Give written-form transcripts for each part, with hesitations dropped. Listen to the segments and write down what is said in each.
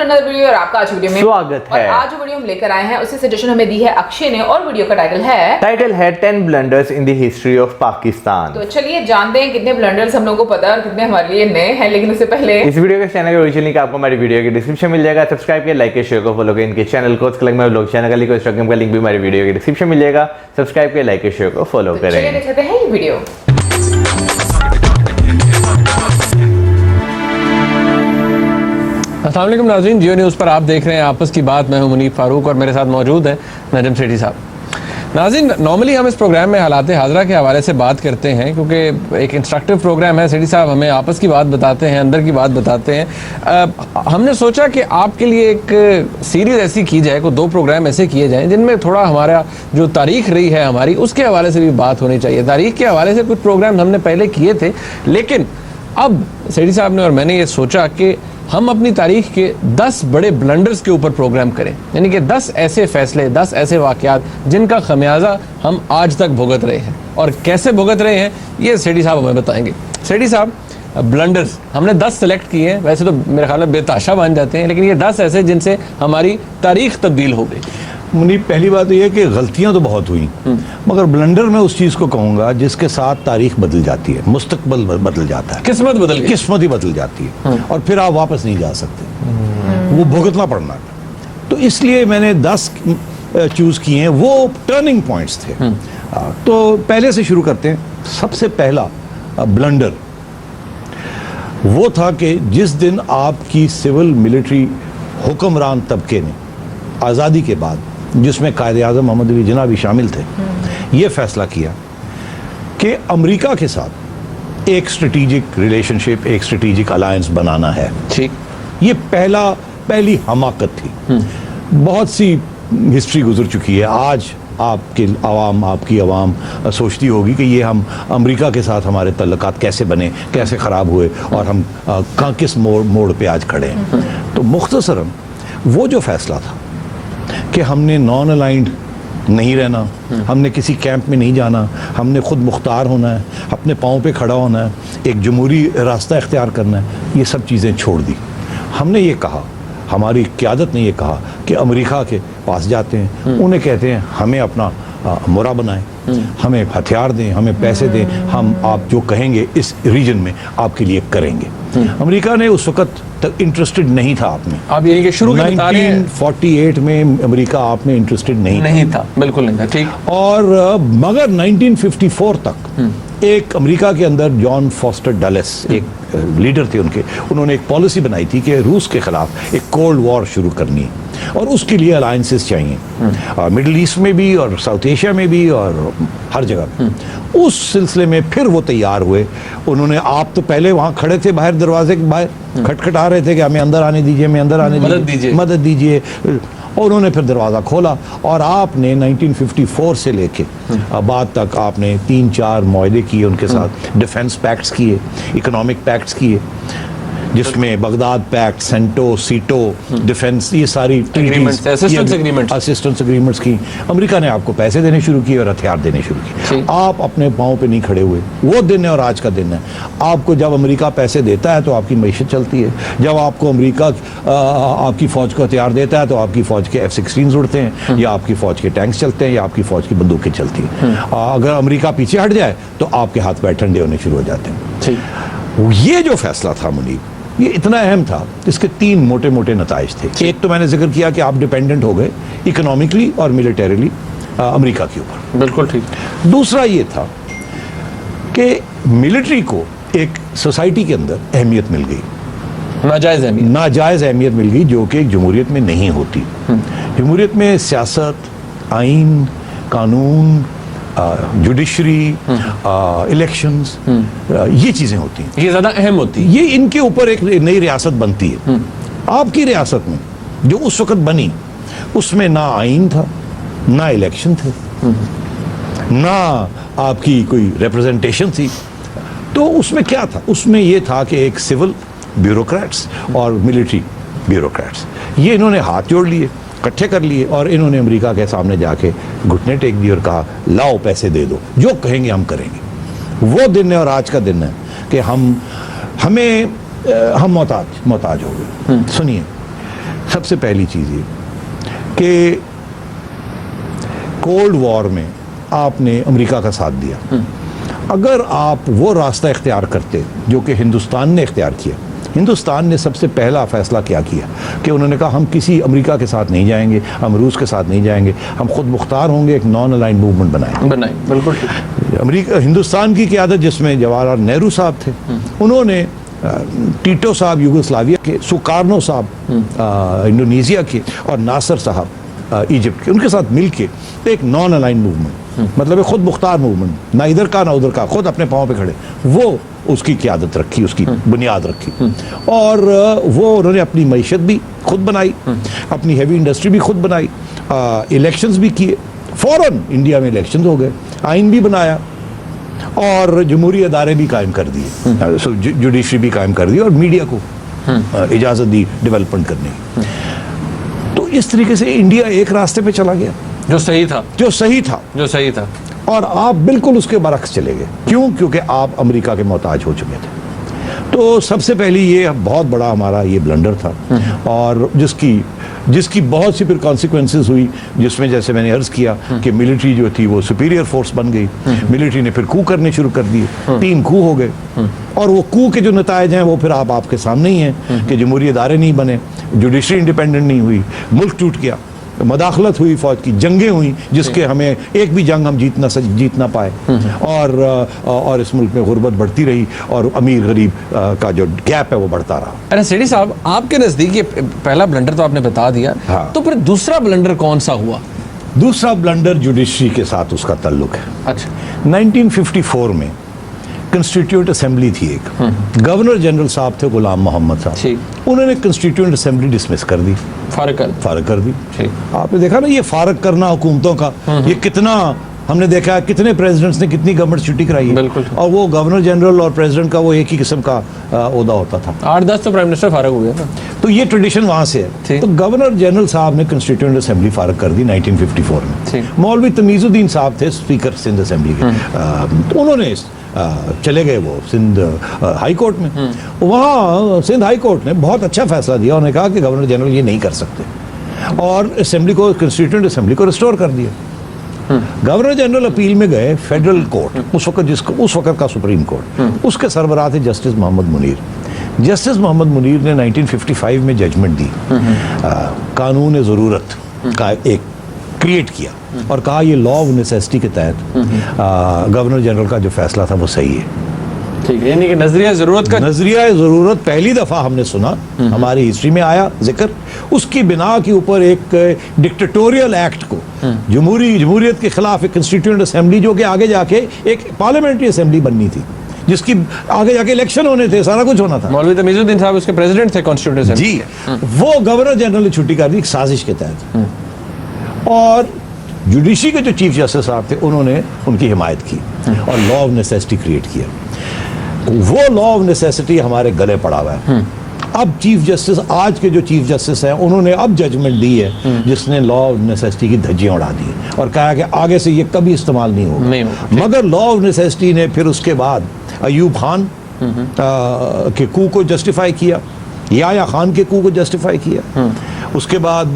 Another video और आपका आज वीडियो में स्वागत है। और आज जो वीडियो हम लेकर आए हैं उसी सजेशन हमें दी है अक्षय ने और वीडियो का टाइटल है 10 blunders in the history of Pakistan. तो चलिए जानते हैं कितने ब्लंडर्स हम लोगों को पता है और कितने हमारे लिए नए हैं। लेकिन उससे पहले इस वीडियो के चैनल के ओरिजिनल लिंक आपको हमारी वीडियो के डिस्क्रिप्शन मिल जाएगा। सब्सक्राइब किया, लाइक किया, शेयर को फॉलो किया इनके चैनल को। उसके अलग में ब्लॉग चैनल का लिंक, इंस्टाग्राम का लिंक भी हमारी वीडियो के डिस्क्रिप्शन मिल जाएगा। सब्सक्राइब किया, लाइक किया, शेयर को फॉलो चलिए करें। देख लेते हैं ये वीडियो। अस्सलाम वालेकुम नाज़रीन, जियो न्यूज़ पर आप देख रहे हैं आपस की बात। मैं हूं मुनीब फारूक और मेरे साथ मौजूद हैं नजम सेठी साहब। नाज़रीन, नॉर्मली हम इस प्रोग्राम में हालात हाज़रा के हवाले से बात करते हैं क्योंकि एक इंस्ट्रक्टिव प्रोग्राम है। सेठी साहब हमें आपस की बात बताते हैं, अंदर की बात बताते हैं। हमने सोचा कि आपके लिए एक सीरीज़ ऐसी की जाए, को 2 प्रोग्राम ऐसे किए जाएँ जिनमें थोड़ा हमारा जो तारीख़ रही है हमारी, उसके हवाले से भी बात होनी चाहिए। तारीख़ के हवाले से कुछ प्रोग्राम हमने पहले किए थे, लेकिन अब सेठी साहब ने और मैंने ये सोचा कि हम अपनी तारीख के 10 बड़े ब्लंडर्स के ऊपर प्रोग्राम करें, यानी कि 10 ऐसे फैसले, 10 ऐसे वाक़यात जिनका खमियाजा हम आज तक भुगत रहे हैं। और कैसे भुगत रहे हैं ये सेठी साहब हमें बताएंगे। सेठी साहब, ब्लंडर्स हमने 10 सेलेक्ट किए हैं। वैसे तो मेरे ख्याल में बेताशा बन जाते हैं, लेकिन ये 10 ऐसे जिनसे हमारी तारीख तब्दील हो गई। मुनीब, पहली बात यह है कि गलतियां तो बहुत हुई, मगर ब्लंडर मैं उस चीज़ को कहूँगा जिसके साथ तारीख बदल जाती है, मुस्तकबल बदल जाता है, किस्मत बदल गई, किस्मत ही बदल जाती है और फिर आप वापस नहीं जा सकते, वो भुगतना पड़ना। तो इसलिए मैंने 10 चूज़ किए हैं, वो टर्निंग पॉइंट्स थे। तो पहले से शुरू करते हैं। सबसे पहला ब्लंडर वो था कि जिस दिन आपकी सिविल मिलिट्री हुक्मरान तबके ने आज़ादी के बाद, जिसमें कायदे आज़म मोहम्मद अली जिन्ना भी शामिल थे, ये फैसला किया कि अमेरिका के साथ एक स्ट्रेटेजिक रिलेशनशिप, एक स्ट्रेटेजिक अलायंस बनाना है। ठीक, ये पहली हमाकत थी। बहुत सी हिस्ट्री गुजर चुकी है। आज आपकी आवाम सोचती होगी कि ये हम अमेरिका के साथ हमारे तल्लुकात कैसे बने, कैसे ख़राब हुए और हम किस मोड़ पे आज खड़े हैं। तो मुख्तसरन वो जो फैसला था कि हमने नॉन अलाइंड नहीं रहना, हमने किसी कैंप में नहीं जाना, हमने खुद मुख्तार होना है, अपने पाँव पे खड़ा होना है, एक जमहूरी रास्ता इख्तियार करना है, ये सब चीज़ें छोड़ दी। हमने ये कहा, हमारी क़यादत ने ये कहा कि अमेरिका के पास जाते हैं, उन्हें कहते हैं हमें अपना मोरा बनाएं, हमें हथियार दें, हमें पैसे दें, हम आप जो कहेंगे इस रीजन में आपके लिए करेंगे। अमेरिका ने उस वक़्त तक इंटरेस्टेड नहीं था आप में। आप यही कि शुरू में बता रहे हैं 1948 में अमेरिका आप में इंटरेस्टेड नहीं था, बिल्कुल नहीं था। ठीक। और मगर 1954 तक एक अमेरिका के अंदर जॉन फॉस्टर डलेस एक लीडर थे उन्होंने एक पॉलिसी बनाई थी कि रूस के खिलाफ एक कोल्ड वॉर शुरू करनी है और उसके लिए अलायंसेस चाहिए, मिडिल ईस्ट में भी और साउथ एशिया में भी और हर जगह। उस सिलसिले में फिर वो तैयार हुए। उन्होंने, आप तो पहले वहाँ खड़े थे बाहर, दरवाजे के बाहर खटखटा रहे थे कि हमें अंदर आने दीजिए, हमें अंदर आने दीजिए, मदद दीजिए। और उन्होंने फिर दरवाज़ा खोला और आपने 1954 से लेके बाद तक आपने 3-4 मुआहदे किए उनके साथ, डिफेंस पैक्ट्स किए, इकोनॉमिक पैक्ट्स किए, जिसमें बगदाद पैक्ट, सेंटो, सीटो, डिफेंस, ये सारी असिस्टेंस एग्रीमेंट्स की। अमेरिका ने आपको पैसे देने शुरू किए और हथियार देने शुरू किए। आप अपने पाँव पे नहीं खड़े हुए। वो दिन है और आज का दिन है। आपको जब अमेरिका पैसे देता है तो आपकी मईशत चलती है। जब आपको अमेरिका आपकी फ़ौज को हथियार देता है तो आपकी फ़ौज के F-16 उड़ते हैं, या आपकी फ़ौज के टैंक्स चलते हैं, या आपकी फ़ौज की बंदूकें चलती हैं। अगर अमेरिका पीछे हट जाए तो आपके हाथ पैर ठंडे होने शुरू हो जाते हैं। ये जो फैसला था मुनीब, ये इतना अहम था, इसके 3 मोटे मोटे नताइज थे। एक तो मैंने जिक्र किया कि आप डिपेंडेंट हो गए इकोनॉमिकली और मिलिटरीली अमेरिका के ऊपर। बिल्कुल ठीक। दूसरा ये था कि मिलिट्री को एक सोसाइटी के अंदर अहमियत मिल गई, नाजायज़ अहमियत मिल गई, जो कि एक जमहूरियत में नहीं होती। जमहूरियत में सियासत, आइन, कानून, जुडिशरी, इलेक्शंस, ये चीज़ें होती हैं, ये ज़्यादा अहम होती है। ये इनके ऊपर एक नई रियासत बनती है। आपकी रियासत में जो उस वक़्त बनी, उसमें ना आइन था, ना इलेक्शन थे, ना आपकी कोई रिप्रेजेंटेशन थी। तो उसमें क्या था? उसमें ये था कि एक सिविल ब्यूरोक्रेट्स और मिलिट्री ब्यूरोक्रेट्स, ये इन्होंने हाथ जोड़ लिए, इकट्ठे कर लिए और इन्होंने अमेरिका के सामने जाके घुटने टेक दिए और कहा लाओ पैसे दे दो, जो कहेंगे हम करेंगे। वो दिन है और आज का दिन है कि हम मोहताज हो गए। सुनिए, सबसे पहली चीज़ ये कि कोल्ड वॉर में आपने अमेरिका का साथ दिया। अगर आप वो रास्ता इख्तियार करते जो कि हिंदुस्तान ने इख्तियार किया, हिंदुस्तान ने सबसे पहला फैसला क्या किया कि उन्होंने कहा हम किसी अमेरिका के साथ नहीं जाएंगे, हम रूस के साथ नहीं जाएंगे, हम खुद मुख्तार होंगे, एक नॉन अलाइंड मूवमेंट बनाएंगे। बिल्कुल अमेरिका हिंदुस्तान की क़यादत जिसमें जवाहरलाल नेहरू साहब थे, उन्होंने टीटो साहब यूगोस्लाविया के, सुकार्नो साहब इंडोनेशिया के और नासर साहब इजिप्ट के, उनके साथ मिल के एक नॉन अलाइंड मूवमेंट, मतलब खुद मुख्तार मूवमेंट, ना इधर का ना उधर का, खुद अपने पाँव पे खड़े, वो उसकी क़यादत रखी, उसकी बुनियाद रखी। और वो उन्होंने अपनी मईशत भी खुद बनाई, अपनी हैवी इंडस्ट्री भी खुद बनाई, इलेक्शंस भी किए, फ़ौरन इंडिया में इलेक्शंस हो गए, आइन भी बनाया और जमहूरी अदारे भी कायम कर दिए, जुडिशरी भी कायम कर दी और मीडिया को इजाज़त दी डेवलपमेंट करने की। तो इस तरीके से इंडिया एक रास्ते पे चला गया जो सही था, जो सही था और आप बिल्कुल उसके बरक्स चले गए। क्यों? क्योंकि आप अमेरिका के मोहताज हो चुके थे। तो सबसे पहले ये बहुत बड़ा हमारा ये ब्लंडर था और जिसकी बहुत सी फिर कॉन्सिक्वेंसेस हुई, जिसमें जैसे मैंने अर्ज किया कि मिलिट्री जो थी वो सुपीरियर फोर्स बन गई, मिलिट्री ने फिर कू करने शुरू कर दिए, 3 कू हो गए और वो कू के जो नतायज हैं वो फिर आपके सामने ही हैं कि जमहूरी अदारे नहीं बने, जुडिशरी इंडिपेंडेंट नहीं हुई, मुल्क टूट गया, मदाखलत हुई, फौज की जंगें हुई जिसके हमें एक भी जंग हम जीत ना पाए और इस मुल्क में गुर्बत बढ़ती रही और अमीर गरीब का जो गैप है वो बढ़ता रहा। अरे सेठी साहब, आपके नज़दीक ये पहला ब्लंडर तो आपने बता दिया, हाँ। तो फिर दूसरा ब्लंडर कौन सा हुआ? दूसरा ब्लंडर जुडिशरी के साथ उसका ताल्लुक है। अच्छा, 1954 में कंस्टिट्यूएंट असेंबली थी एक, गवर्नर जनरल साहब थे गुलाम मोहम्मद साहब, उन्होंने कंस्टिट्यूएंट असेंबली डिसमिस कर दी, फारग कर दी। आपने देखा ना ये फारग करना हुकूमतों का, ये कितना हमने देखा है, कितने प्रेसिडेंट्स ने कितनी गवर्नमेंट छुट्टी कराई है, और वो गवर्नर जनरल और प्रेसिडेंट का वो एक ही किस्म का ओहदा होता था। 8-10 तो प्राइम मिनिस्टर फारग हो गया था। तो ये ट्रेडिशन वहाँ से है। तो गवर्नर जनरल साहब ने कंस्टिट्यूएंट असेंबली फारग कर दी 1954 में। मौलवी तमीजुद्दीन साहब थे स्पीकर सिंध असेंबली के, उन्होंने चले गए वो सिंध हाई कोर्ट में। वहाँ सिंध हाई कोर्ट ने बहुत अच्छा फैसला दिया, उन्होंने कहा कि गवर्नर जनरल ये नहीं कर सकते और असेंबली को, कंस्टिट्यूएंट असेंबली को रिस्टोर कर दिया। गवर्नर जनरल अपील में गए फेडरल कोर्ट, उस वक्त का सुप्रीम कोर्ट, उसके सरबराह थे जस्टिस मोहम्मद मुनीर। जस्टिस मोहम्मद मुनीर ने 1955 में जजमेंट दी, कानून ज़रूरत का एक क्रिएट किया और कहा ये लॉ ऑफ नेसेसिटी के तहत गवर्नर जनरल का जो फैसला था वो सही है। ठीक है, यानी कि नजरिया ज़रूरत पहली दफ़ा हमने सुना, हमारी हिस्ट्री में आया जिक्र, उसकी बिना के ऊपर एक डिक्टेटोरियल एक्ट को, जमहूरियत के खिलाफ एक कंस्टिट्यूएंट असेंबली जो कि आगे जाके एक पार्लियामेंट्री असेंबली बननी थी, जिसकी आगे जाके इलेक्शन होने थे, सारा कुछ होना था। मौलवी तमीजुद्दीन साहब उसके प्रेसिडेंट थे कॉन्स्टिट्यूएंट असेंबली जी। वो गवर्नर जनरल ने छुट्टी कर दी एक साजिश के तहत, और जुडिशरी के जो चीफ जस्टिस साहब थे उन्होंने उनकी हिमायत की और लॉ ऑफ नेसेसिटी क्रिएट किया। वो लॉ ऑफ नेसेसिटी हमारे गले पड़ा हुआ है। अब चीफ जस्टिस, आज के जो चीफ जस्टिस हैं, उन्होंने अब जजमेंट दी है जिसने लॉ ऑफ नेसेसिटी की धज्जियां उड़ा दी और कहा कि आगे से ये कभी इस्तेमाल नहीं होगा। मगर लॉ ऑफ नेसेसिटी ने फिर उसके बाद अयूब खान के कू को जस्टिफाई किया, याया खान के कू को जस्टिफाई किया, उसके बाद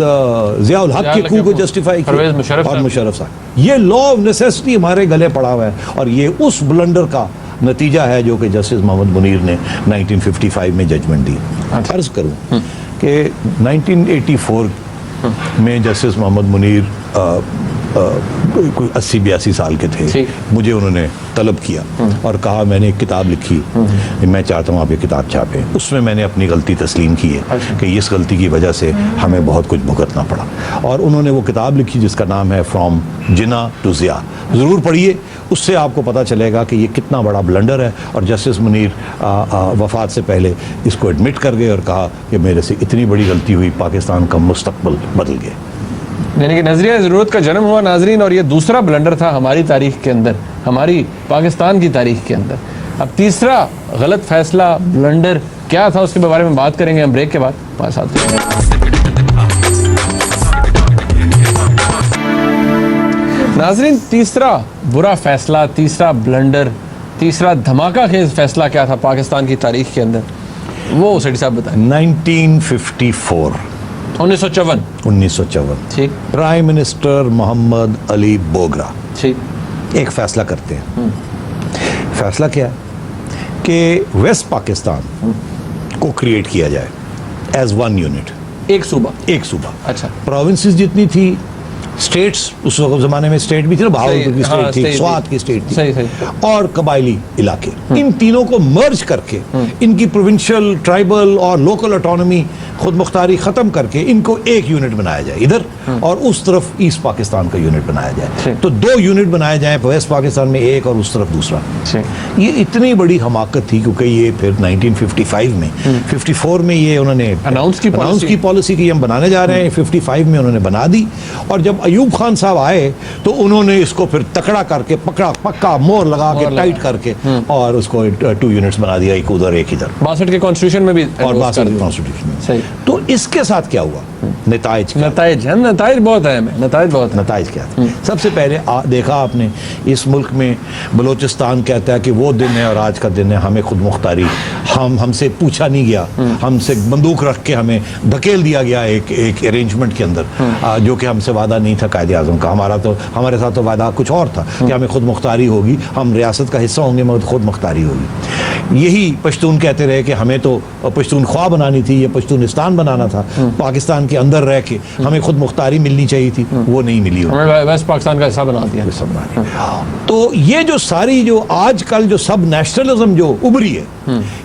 ज़ियाउल हक के कू को जस्टिफाई किया और मुशर्रफ साहब। ये लॉ ऑफ नेसेसिटी हमारे गले पड़ा हुआ है और ये उस ब्लंडर का नतीजा है जो कि जस्टिस मोहम्मद मुनीर ने 1955 में जजमेंट दी। अर्ज करूं कि 1984 में जस्टिस मोहम्मद मुनीर कोई 80-82 साल के थे, मुझे उन्होंने तलब किया और कहा मैंने एक किताब लिखी, मैं चाहता हूँ आप ये किताब छापें। उसमें मैंने अपनी गलती तस्लीम की है कि इस गलती की वजह से हमें बहुत कुछ भुगतना पड़ा, और उन्होंने वो किताब लिखी जिसका नाम है फ्रॉम जिना टू ज़िया। ज़रूर पढ़िए, उससे आपको पता चलेगा कि ये कितना बड़ा ब्लंडर है। और जस्टिस मुनीर वफ़ात से पहले इसको एडमिट कर गए और कहा कि मेरे से इतनी बड़ी गलती हुई, पाकिस्तान का मुस्तकबिल बदल गया। यानी कि नजरिया ज़रूरत का जन्म हुआ नाजरीन, और ये दूसरा ब्लंडर था हमारी तारीख के अंदर, हमारी पाकिस्तान की तारीख के अंदर। अब तीसरा गलत फैसला, ब्लंडर क्या था, उसके बारे में बात करेंगे हम ब्रेक के बाद। हमारे साथ नाजरीन, तीसरा बुरा फैसला, तीसरा ब्लंडर, तीसरा धमाका खेज फैसला क्या था पाकिस्तान की तारीख के अंदर, वो सेठी साहब बताएं। 1954 1954। 1954। ठीक प्राइम मिनिस्टर मोहम्मद अली बोगरा ठीक। एक फैसला करते हैं। फैसला क्या है कि वेस्ट पाकिस्तान को क्रिएट किया जाए एज वन यूनिट, एक सूबा। एक सूबा। अच्छा। प्रोविंसेस जितनी थी, स्टेट्स उस जमाने में स्टेट भी थी ना, बहावलपुर की हाँ, स्टेट थी, state स्वात थी। की स्टेट थी, सही सही। और कबायली इलाके, इन तीनों को मर्ज करके इनकी प्रोविंशियल, ट्राइबल और लोकल ऑटोनॉमी, खुद मुख्तारी खत्म करके इनको एक यूनिट बनाया जाए इधर, और उस तरफ ईस्ट पाकिस्तान का यूनिट बनाया जाए। तो 2 यूनिट बनाए जाए, वेस्ट पाकिस्तान में एक और उस तरफ दूसरा। ये इतनी बड़ी हमाकत थी क्योंकि ये फिर 1955 में 54 में ये उन्होंने अनाउंस की पॉलिसी की हम बनाने जा रहे हैं, 55 में उन्होंने बना दी। और जब अयूब खान साहब आए तो उन्होंने इसको फिर तकड़ा करके, पक्का मोहर लगा के, टाइट करके, और उसको 2 यूनिट्स बना दिया, एक उधर एक इधर। 62 के कॉन्स्टिट्यूशन में भी, और 62 के कॉन्स्टिट्यूशन में। सही। तो इसके साथ क्या हुआ? नताइज बहुत अहम है। नताइज क्या थे? सबसे पहले देखा आपने, इस मुल्क में बलोचिस्तान कहता है कि वो दिन है और आज का दिन है, हमें खुद मुख्तारी, हमसे पूछा नहीं गया, हमसे बंदूक रख के हमें धकेल दिया गया एक अरेंजमेंट के अंदर, जो कि हमसे वादा नहीं था कायदे आज़म का। हमारे साथ तो वादा कुछ और था कि हमें खुद मुख्तारी होगी, हम रियासत का हिस्सा होंगे मगर खुद मुख्तारी होगी। यही पश्तून कहते रहे कि हमें तो पश्तूनख्वा बनानी थी, ये पश्तूनिस्तान बनाना था, पाकिस्तान के अंदर रह के हमें खुद मुख्तारी मिलनी चाहिए थी, वो नहीं मिली, हमें वेस्ट पाकिस्तान का हिस्सा बना दिया। तो ये जो सारी, जो आजकल जो सब नेशनलिज्म जो उभरी है,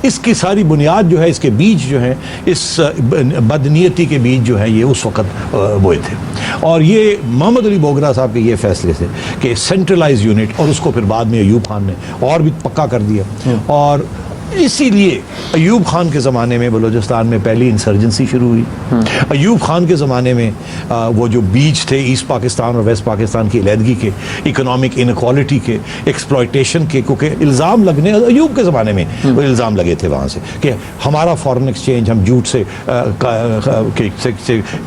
इसकी सारी बुनियाद जो है, इसके बीज जो है, इस बदनीयती के बीज जो है, ये उस वक्त बोए थे। और ये मोहम्मद अली बोगरा साहब के ये फैसले से कि सेंट्रलाइज यूनिट, और उसको फिर बाद में अयूब खान ने और भी पक्का कर दिया। और इसीलिए अयूब खान के ज़माने में बलूचिस्तान में पहली इंसर्जेंसी शुरू हुई। अयूब खान के ज़माने में वो जो बीज थे ईस्ट पाकिस्तान और वेस्ट पाकिस्तान की अलहदगी के, इकोनॉमिक इनक्वालिटी के, एक्सप्लॉयटेशन के, क्योंकि इल्ज़ाम लगने अयूब के ज़माने में वो इल्ज़ाम लगे थे वहाँ से कि हमारा फॉरेन एक्सचेंज हम जूट से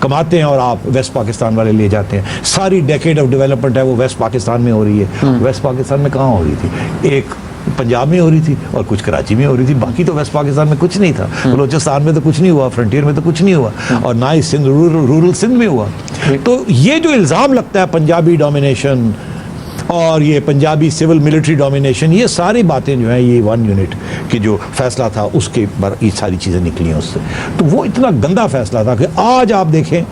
कमाते हैं और आप वेस्ट पाकिस्तान वाले ले जाते हैं। सारी डेकेड ऑफ डेवलपमेंट है वो वेस्ट पाकिस्तान में हो रही है। वेस्ट पाकिस्तान में कहाँ हो रही थी? एक पंजाब में हो रही थी और कुछ कराची में हो रही थी, बाकी तो वेस्ट पाकिस्तान में कुछ नहीं था। बलूचिस्तान में तो कुछ नहीं हुआ, फ्रंटियर में तो कुछ नहीं हुआ, और ना ही सिंध, रूरल सिंध में हुआ। तो ये जो इल्ज़ाम लगता है पंजाबी डोमिनेशन और ये पंजाबी सिविल मिलिट्री डोमिनेशन, ये सारी बातें जो है, ये 1 यूनिट की जो फैसला था उसके पर ये सारी चीज़ें निकली हैं उससे। तो वो इतना गंदा फैसला था कि आज आप देखें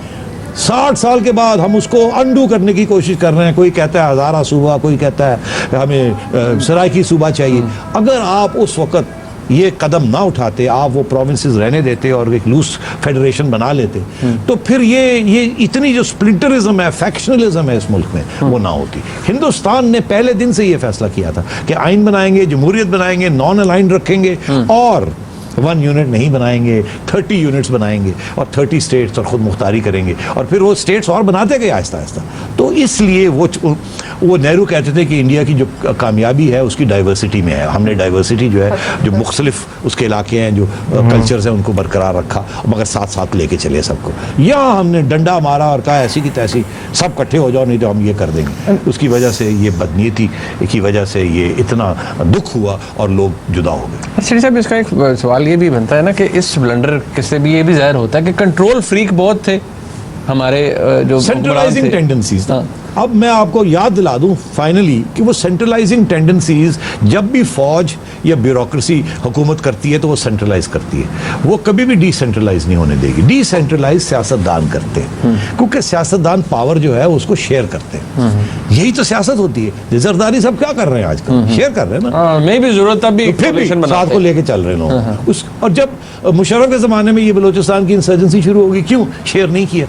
60 साल के बाद हम उसको अंडू करने की कोशिश कर रहे हैं। कोई कहता है हज़ारा सूबा, कोई कहता है हमें सराइकी सूबा चाहिए। अगर आप उस वक़्त ये कदम ना उठाते, आप वो प्रोविंसेस रहने देते और एक लूज फेडरेशन बना लेते, तो फिर ये इतनी जो स्प्लिंटरिज्म है, फैक्शनलिज्म है इस मुल्क में, वो ना होती। हिंदुस्तान ने पहले दिन से ये फैसला किया था कि आइन बनाएंगे, जमहूरियत बनाएंगे, नॉन अलाइन रखेंगे, और 1 यूनिट नहीं बनाएंगे, 30 यूनिट्स बनाएंगे और 30 स्टेट्स और खुद मुख्तारी करेंगे। और फिर वो स्टेट्स और बनाते गए आहिस्ता आहिस्ता। तो इसलिए वो नेहरू कहते थे कि इंडिया की जो कामयाबी है उसकी डाइवर्सिटी में है। हमने डाइवर्सिटी जो है, जो मुख्तलिफ उसके इलाके हैं, जो कल्चर्स हैं, उनको बरकरार रखा, मगर साथ साथ लेके चले सबको। यहाँ हमने डंडा मारा और कहा ऐसी की तैसी सब इकट्ठे हो जाओ, नहीं तो हम ये कर देंगे। उसकी वजह से ये बदनीयती की वजह से ये इतना दुख हुआ और लोग जुदा हो गए। श्री साहब, इसका एक सवाल ये भी बनता है ना कि इस ब्लंडर से भी ये भी जाहिर होता है कि कंट्रोल फ्रीक बहुत थे हमारे जो सेंट्रलाइजिंग टेंडेंसीज। अब मैं आपको याद दिला दूं फाइनली कि वो सेंट्रलाइजिंग टेंडेंसीज, जब भी फौज या ब्यूरोक्रेसी हुकूमत करती है तो वो सेंट्रलाइज करती है, वो कभी भी डिसेंट्रलाइज नहीं होने देगी। डिसेंट्रलाइज सियासतदान करते हैं, क्योंकि सियासतदान पावर जो है उसको शेयर करते हैं। यही तो सियासत होती है। जरदारी सब क्या कर रहे हैं आजकल? शेयर कर रहे हैं ना। नहीं भी जरूरत तब भी फिर भी साथ को लेके चल रहे लोग उस। और जब मुशर्रफ के ज़माने में ये बलूचिस्तान की इंसर्जेंसी शुरू होगी, क्यों शेयर नहीं किया?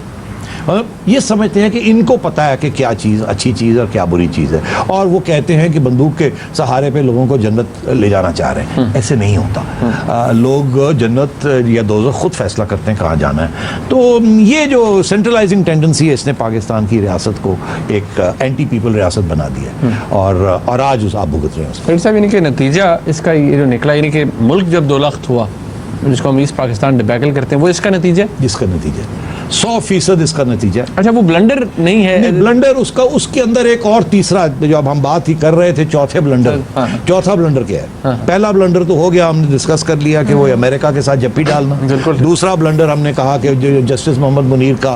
ये समझते हैं कि इनको पता है कि क्या चीज़ अच्छी चीज़ और क्या बुरी चीज़ है, और वो कहते हैं कि बंदूक के सहारे पे लोगों को जन्नत ले जाना चाह रहे हैं। ऐसे नहीं होता। लोग जन्नत या दोज़ख खुद फैसला करते हैं कहाँ जाना है। तो ये जो सेंट्रलाइजिंग टेंडेंसी है, इसने पाकिस्तान की रियासत को एक एंटी पीपल रियासत बना दिया, और आज उस आप भुगत रहे हैं। साहब, यानी कि नतीजा इसका ये जो निकला, यानी कि मुल्क जब 2 लाख हुआ, जिसको हम ईस्ट पाकिस्तान डिबैकल करते हैं, वो इसका नतीजा, जिसका नतीजा 100% इसका नतीजा है। अच्छा, वो ब्लंडर नहीं है? ब्लंडर उसका, उसके अंदर एक और तीसरा, जो अब हम बात ही कर रहे थे चौथे ब्लंडर, चौथा ब्लंडर क्या है? पहला ब्लंडर तो हो गया, हमने डिस्कस कर लिया कि वो अमेरिका के साथ जप्पी डालना। दूसरा ब्लंडर हमने कहा कि जो जस्टिस मोहम्मद मुनीर का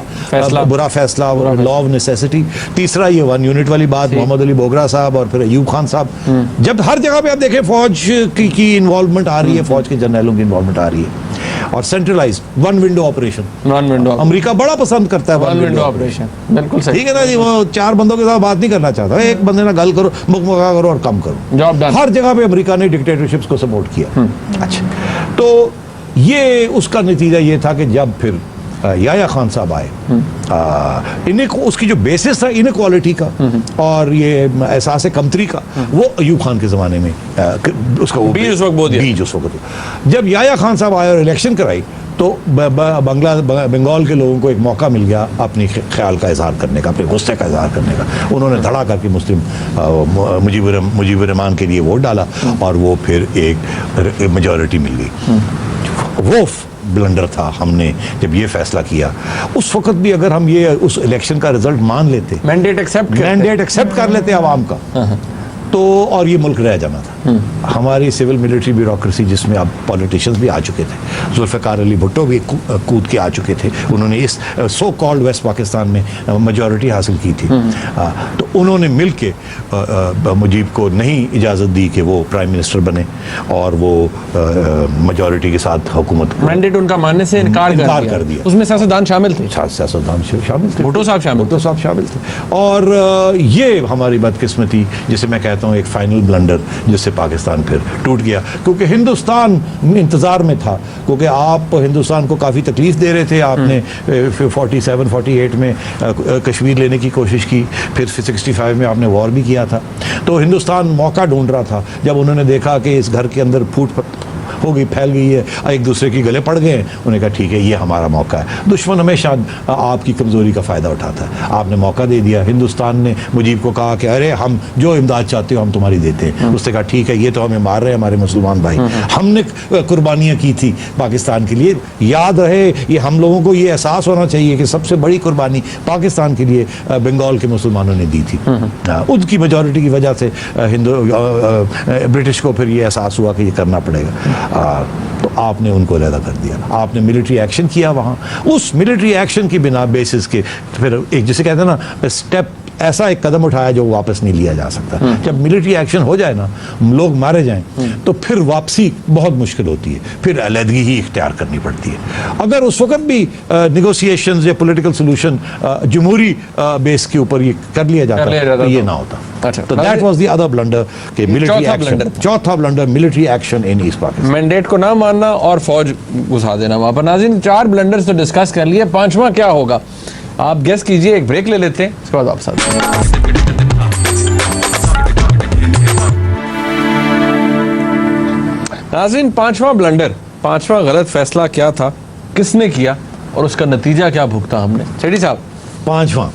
बुरा फैसला, लॉ ऑफ नेसेसिटी। तीसरा ये 1 यूनिट वाली बात, मोहम्मद अली बोगरा साहब और फिर अयूब खान साहब। जब हर जगह पे आप देखें फौज की इन्वॉल्वमेंट आ रही है, फौज के जर्नलों की इन्वॉल्वमेंट आ रही है, और सेंट्रलाइज 1 विंडो ऑपरेशन। अमेरिका बड़ा पसंद करता है 1 विंडो ऑपरेशन। बिल्कुल सही, ठीक है ना जी। वो 4 बंदों के साथ बात नहीं करना चाहता, एक बंदे ना गल करो, मुकमुका करो और कम करो, जॉब डन। हर जगह पे अमेरिका ने डिक्टेटरशिप्स को सपोर्ट किया। अच्छा, तो ये उसका नतीजा ये था कि जब फिर याया खान साहब आए, इन्हें उसकी जो बेसिस था इनक्वालिटी का और ये एहसास कमतरी का, वो अयूब खान के ज़माने में उसका बीज उस वक्त जब याया खान साहब आए और इलेक्शन कराई, तो बंगाल के लोगों को एक मौका मिल गया अपनी ख्याल का इजहार करने का, अपने गुस्से का इजहार करने का। उन्होंने धड़ा करके मुस्लिम मुजीबुर रहमान के लिए वोट डाला और वो फिर एक मेजॉरिटी मिल गई। वो ब्लंडर था। हमने जब ये फैसला किया, उस वक्त भी अगर हम ये उस इलेक्शन का रिजल्ट मान लेते, मैंडेट एक्सेप्ट कर लेते आवाम का, तो और ये मुल्क रह जाना था। हमारी सिविल मिलिट्री ब्यूरोक्रेसी, जिसमें अब पॉलिटिशियंस भी आ चुके थे, जुल्फ़िकार अली भुट्टो भी कूद के आ चुके थे, उन्होंने इस सो कॉल्ड वेस्ट पाकिस्तान में मेजॉरिटी हासिल की थी। तो उन्होंने मिल के मुजीब को नहीं इजाज़त दी कि वो प्राइम मिनिस्टर बने और वो मेजॉरिटी के साथ हुकूमत, मैंडेट उनका मानने से इनकार कर दिया। उसमें सियासतदान शामिल थे, भुट्टो साहब शामिल थे। और ये हमारी बदकिस्मती, जिसे मैं कहता हूँ एक फाइनल ब्लंडर, जिससे पाकिस्तान फिर टूट गया, क्योंकि हिंदुस्तान इंतज़ार में था, क्योंकि आप हिंदुस्तान को काफ़ी तकलीफ दे रहे थे। आपने 47-48 में कश्मीर लेने की कोशिश की, फिर 65 में आपने वॉर भी किया था। तो हिंदुस्तान मौका ढूंढ रहा था। जब उन्होंने देखा कि इस घर के अंदर फूट हो गई, फैल गई है, एक दूसरे के गले पड़ गए, उन्होंने कहा ठीक है, ये हमारा मौका है। दुश्मन हमेशा आपकी कमज़ोरी का फ़ायदा उठाता है। आपने मौका दे दिया। हिंदुस्तान ने मुजीब को कहा कि अरे हम जो इमदाद चाहते हो हम तुम्हारी देते हैं। उसने कहा ठीक है, ये तो हमें मार रहे हैं हमारे मुसलमान भाई, हमने कुर्बानियाँ की थी पाकिस्तान के लिए। याद रहे, ये हम लोगों को ये एहसास होना चाहिए कि सबसे बड़ी कुर्बानी पाकिस्तान के लिए बंगाल के मुसलमानों ने दी थी। उनकी मेजॉरिटी की वजह से ब्रिटिश को फिर ये एहसास हुआ कि ये करना पड़ेगा। तो आपने उनको अलहदा कर दिया, आपने मिलिट्री एक्शन किया वहाँ। उस मिलिट्री एक्शन की बिना बेसिस के फिर एक, जिसे कहते हैं ना, स्टेप, ऐसा एक कदम उठाया जो वापस नहीं लिया जा सकता। जब मिलिट्री एक्शन हो जाए ना, लोग मारे जाएं, तो फिर वापसी बहुत मुश्किल होती है, फिर अलहदगी ही इख्तियार करनी पड़ती है। अगर उस वक्त भी निगोशिएशंस या पॉलिटिकल सोल्यूशन जमहूरी बेस के ऊपर ये कर लिया जाता तो ये ना होता। अच्छा, तो that was the other blunder के मिलिट्री एक्शन, चौथा blunder military action in east Pakistan. Mandate को ना मानना और फौज घुसा देना वहां पर। नाज़रीन, 4 ब्लंडर्स तो डिस्कस कर लिए, 5वां क्या होगा आप गेस कीजिए। एक ब्रेक ले लेते हैं, उसके बाद वापस आते हैं। नाज़रीन, 5वां ब्लंडर, 5वां गलत फैसला क्या था, किसने किया और उसका नतीजा क्या भुगता हमने? सेठी साहब, 5वां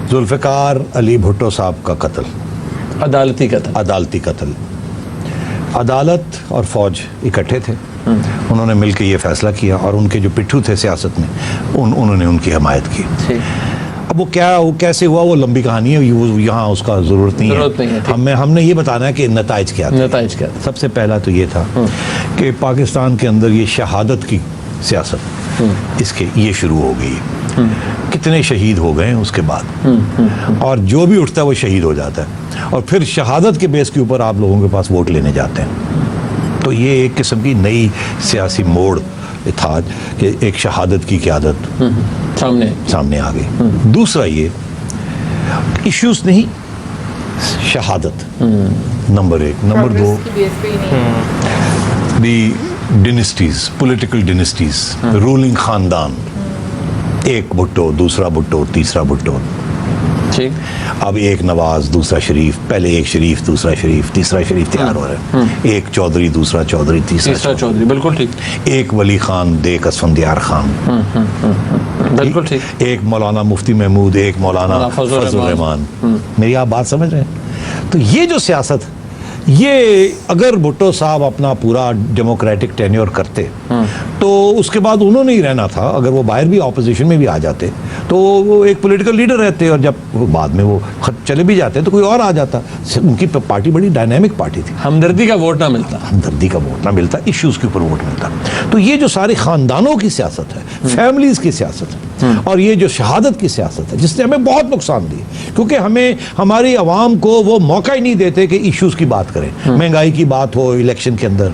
जुल्फ़िकार अली भुट्टो साहब का कत्ल, अदालती कत्ल। अदालत और फौज इकट्ठे थे, उन्होंने मिलकर ये फैसला किया और उनके जो पिट्ठू थे सियासत में, उन्होंने उनकी हमायत की। अब वो कैसे हुआ, वो लंबी कहानी है, वो यहाँ उसका ज़रूरत नहीं है। हमने ये बताना है कि नताइज क्या था। सबसे पहला तो ये था कि पाकिस्तान के अंदर ये शहादत की सियासत इसके ये शुरू हो गई। कितने शहीद हो गए उसके बाद, और जो भी उठता है वो शहीद हो जाता है, और फिर शहादत के बेस के ऊपर आप लोगों के पास वोट लेने जाते हैं। तो ये एक किस्म की नई सियासी मोड़ था कि एक शहादत की क़यादत सामने आ गई। दूसरा ये इश्यूज नहीं, शहादत नंबर 1। नंबर 2, दी डिनेस्टीज, पॉलिटिकल डिनेस्टीज, रूलिंग खानदान, एक भुट्टो, दूसरा भुट्टो, तीसरा भुट्टो। ठीक, अब एक नवाज, दूसरा शरीफ, पहले एक शरीफ, दूसरा शरीफ, तीसरा शरीफ तैयार हो रहा है। एक चौधरी, दूसरा चौधरी, तीसरा चौधरी। बिल्कुल ठीक। एक वली खान, देक असफंदियार खान। बिल्कुल ठीक। एक मौलाना मुफ्ती महमूद, एक मौलाना फजल रहमान। मेरी आप बात समझ रहे हैं? तो ये जो सियासत, ये अगर भुट्टो साहब अपना पूरा डेमोक्रेटिक टेन्योर करते तो उसके बाद उन्होंने ही रहना था। अगर वो बाहर भी ऑपोजिशन में भी आ जाते तो वो एक पॉलिटिकल लीडर रहते, और जब बाद में वो चले भी जाते तो कोई और आ जाता। उनकी पार्टी बड़ी डायनेमिक पार्टी थी। हमदर्दी का वोट ना मिलता, हमदर्दी का वोट ना मिलता, इश्यूज के ऊपर वोट मिलता। तो ये जो सारे खानदानों की सियासत है, फैमिलीज की सियासत है, और ये जो शहादत की सियासत है, जिसने हमें बहुत नुकसान दी, क्योंकि हमें हमारी आवाम को वो मौका ही नहीं देते कि इश्यूज की बात करें। महंगाई की बात हो, इलेक्शन के अंदर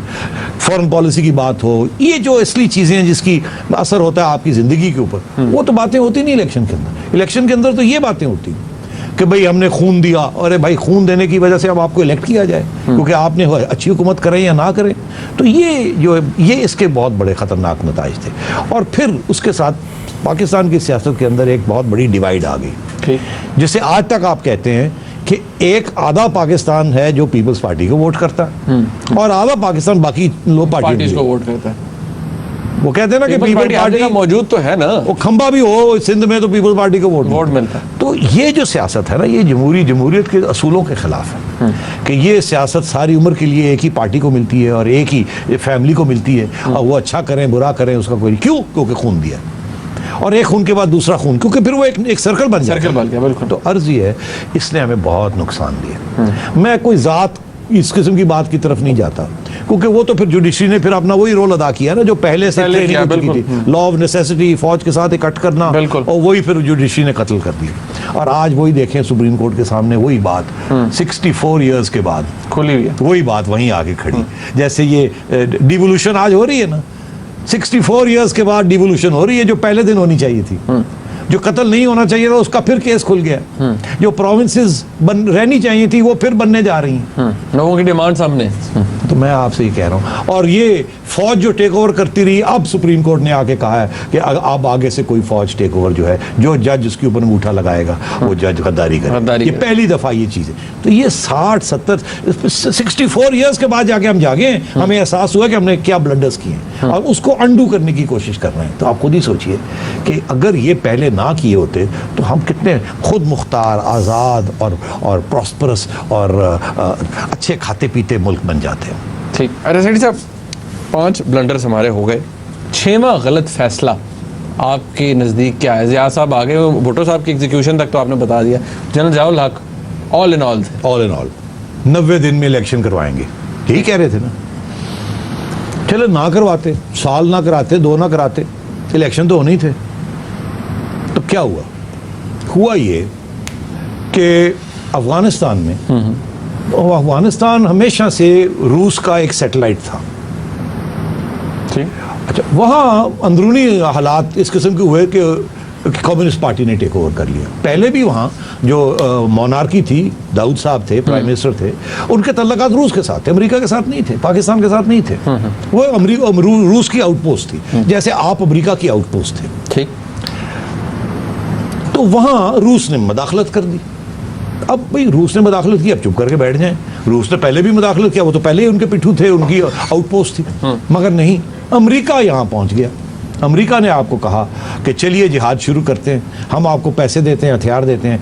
फॉरेन पॉलिसी की बात हो, ये जो असली चीजें हैं जिसकी असर होता है आपकी जिंदगी के ऊपर, वो तो बातें होती नहीं इलेक्शन के अंदर। इलेक्शन के अंदर तो ये बातें होती कि भाई हमने खून दिया, अरे भाई खून देने की वजह से अब आपको इलेक्ट किया जाए क्योंकि आपने अच्छी हुकूमत करें या ना करें। तो ये इसके बहुत बड़े खतरनाक नताइज थे। और फिर उसके साथ पाकिस्तान की सियासत के अंदर एक बहुत बड़ी डिवाइड आ गई, जिसे आज तक आप कहते हैं कि एक आधा पाकिस्तान है जो पीपल्स पार्टी को वोट करता है और आधा पाकिस्तान बाकी लोग पार्टी को वोट करता है। वो कहते हैं ना कि पीपल्स पार्टी मौजूद तो है ना, वो खंबा भी हो सिंध में तो पीपल्स पार्टी को वोट मिलता है। तो ये जो सियासत है ना, ये जमहूरियत के असूलों के खिलाफ है कि ये सियासत सारी उम्र के लिए एक ही पार्टी को मिलती है और एक ही फैमिली को मिलती है, और वो अच्छा करें बुरा करें उसका कोई क्यों, क्योंकि खून दिया, और एक खून के बाद दूसरा खून, क्योंकि फिर वो एक सर्कल बन गया। बिल्कुल। तो अर्ज ये है, इसने हमें बहुत नुकसान दिया। मैं कोई जात इस किस्म की बात की तरफ नहीं जाता, क्योंकि वो तो फिर जुडिशरी ने फिर अपना वही रोल अदा किया ना जो पहले से ट्रेनिंग की थी, लॉ ऑफ नेसेसिटी, फौज के साथ इकट्ठ करना, और वही फिर जुडिशरी ने कत्ल कर दिया। और आज वही देखें सुप्रीम कोर्ट के सामने वही बात 64 इयर्स के बाद खुली हुई है, वही बात वहीं आके खड़ी। जैसे ये डिवोल्यूशन आज हो रही है ना, 64 इयर्स के बाद डिवोल्यूशन हो रही है, जो पहले दिन होनी चाहिए थी। जो कत्ल नहीं होना चाहिए था उसका फिर केस खुल गया, जो प्रोविंसेस रहनी चाहिए थी वो फिर बनने जा रही हैं। लोगों की डिमांड सामने। तो मैं आपसे ही कह रहा हूँ, और ये फौज जो टेक ओवर करती रही, अब सुप्रीम कोर्ट ने आके कहा है कि अब आगे से कोई फौज टेक ओवर जो है, जो जज उसके ऊपर अंगूठा लगाएगा वो जज गद्दारी करे। ये पहली दफा ये चीज है। तो ये 60 70 64 इयर्स के बाद जाके हम जागे, हमें एहसास हुआ कि हमने क्या ब्लंडर्स किए और उसको अंडू करने की कोशिश कर रहे हैं। तो आप खुद ही सोचिए कि अगर ये पहले ना किए होते तो हम कितने खुद मुख्तार, आज़ाद और प्रॉस्परस और अच्छे खाते पीते मुल्क बन जाते हैं। ठीक। अरे सेठी साहब, 5 ब्लंडर्स हमारे हो गए, 6वां गलत फैसला आपके नज़दीक क्या है? ज़िया साहब आ गए, भुट्टो साहब की एग्जीक्यूशन तक तो आपने बता दिया, जनरल ज़ियाउल हक ऑल इन ऑल 90 दिन में इलेक्शन करवाएंगे, यही कह रहे थे ना। चलो ना करवाते, साल ना कराते, 2 ना कराते, इलेक्शन तो होने ही थे। तो क्या हुआ ये कि अफगानिस्तान में, अफगानिस्तान हमेशा से रूस का एक सैटेलाइट था। ठीक। अच्छा, वहाँ अंदरूनी हालात इस किस्म के हुए कि कम्युनिस्ट पार्टी ने टेक ओवर कर लिया। पहले भी वहाँ जो मोनार्की थी, दाऊद साहब थे, प्राइम मिनिस्टर थे, उनके तल्लुकात रूस के साथ थे, अमेरिका के साथ नहीं थे, पाकिस्तान के साथ नहीं थे। वो रूस की आउटपोस्ट थी, जैसे आप अमेरिका की आउटपोस्ट थे। ठीक। तो वहाँ रूस ने मदाखलत कर दी। अब भाई रूस ने मदाखलत की, अब चुप करके बैठ जाएं। रूस ने पहले भी मदाखलत किया, वो तो पहले ही उनके पिट्ठू थे, उनकी आउटपोस्ट थी। मगर नहीं, अमेरिका यहाँ पहुँच गया। अमेरिका ने आपको कहा कि चलिए जिहाद शुरू करते हैं, हम आपको पैसे देते हैं, हथियार देते हैं,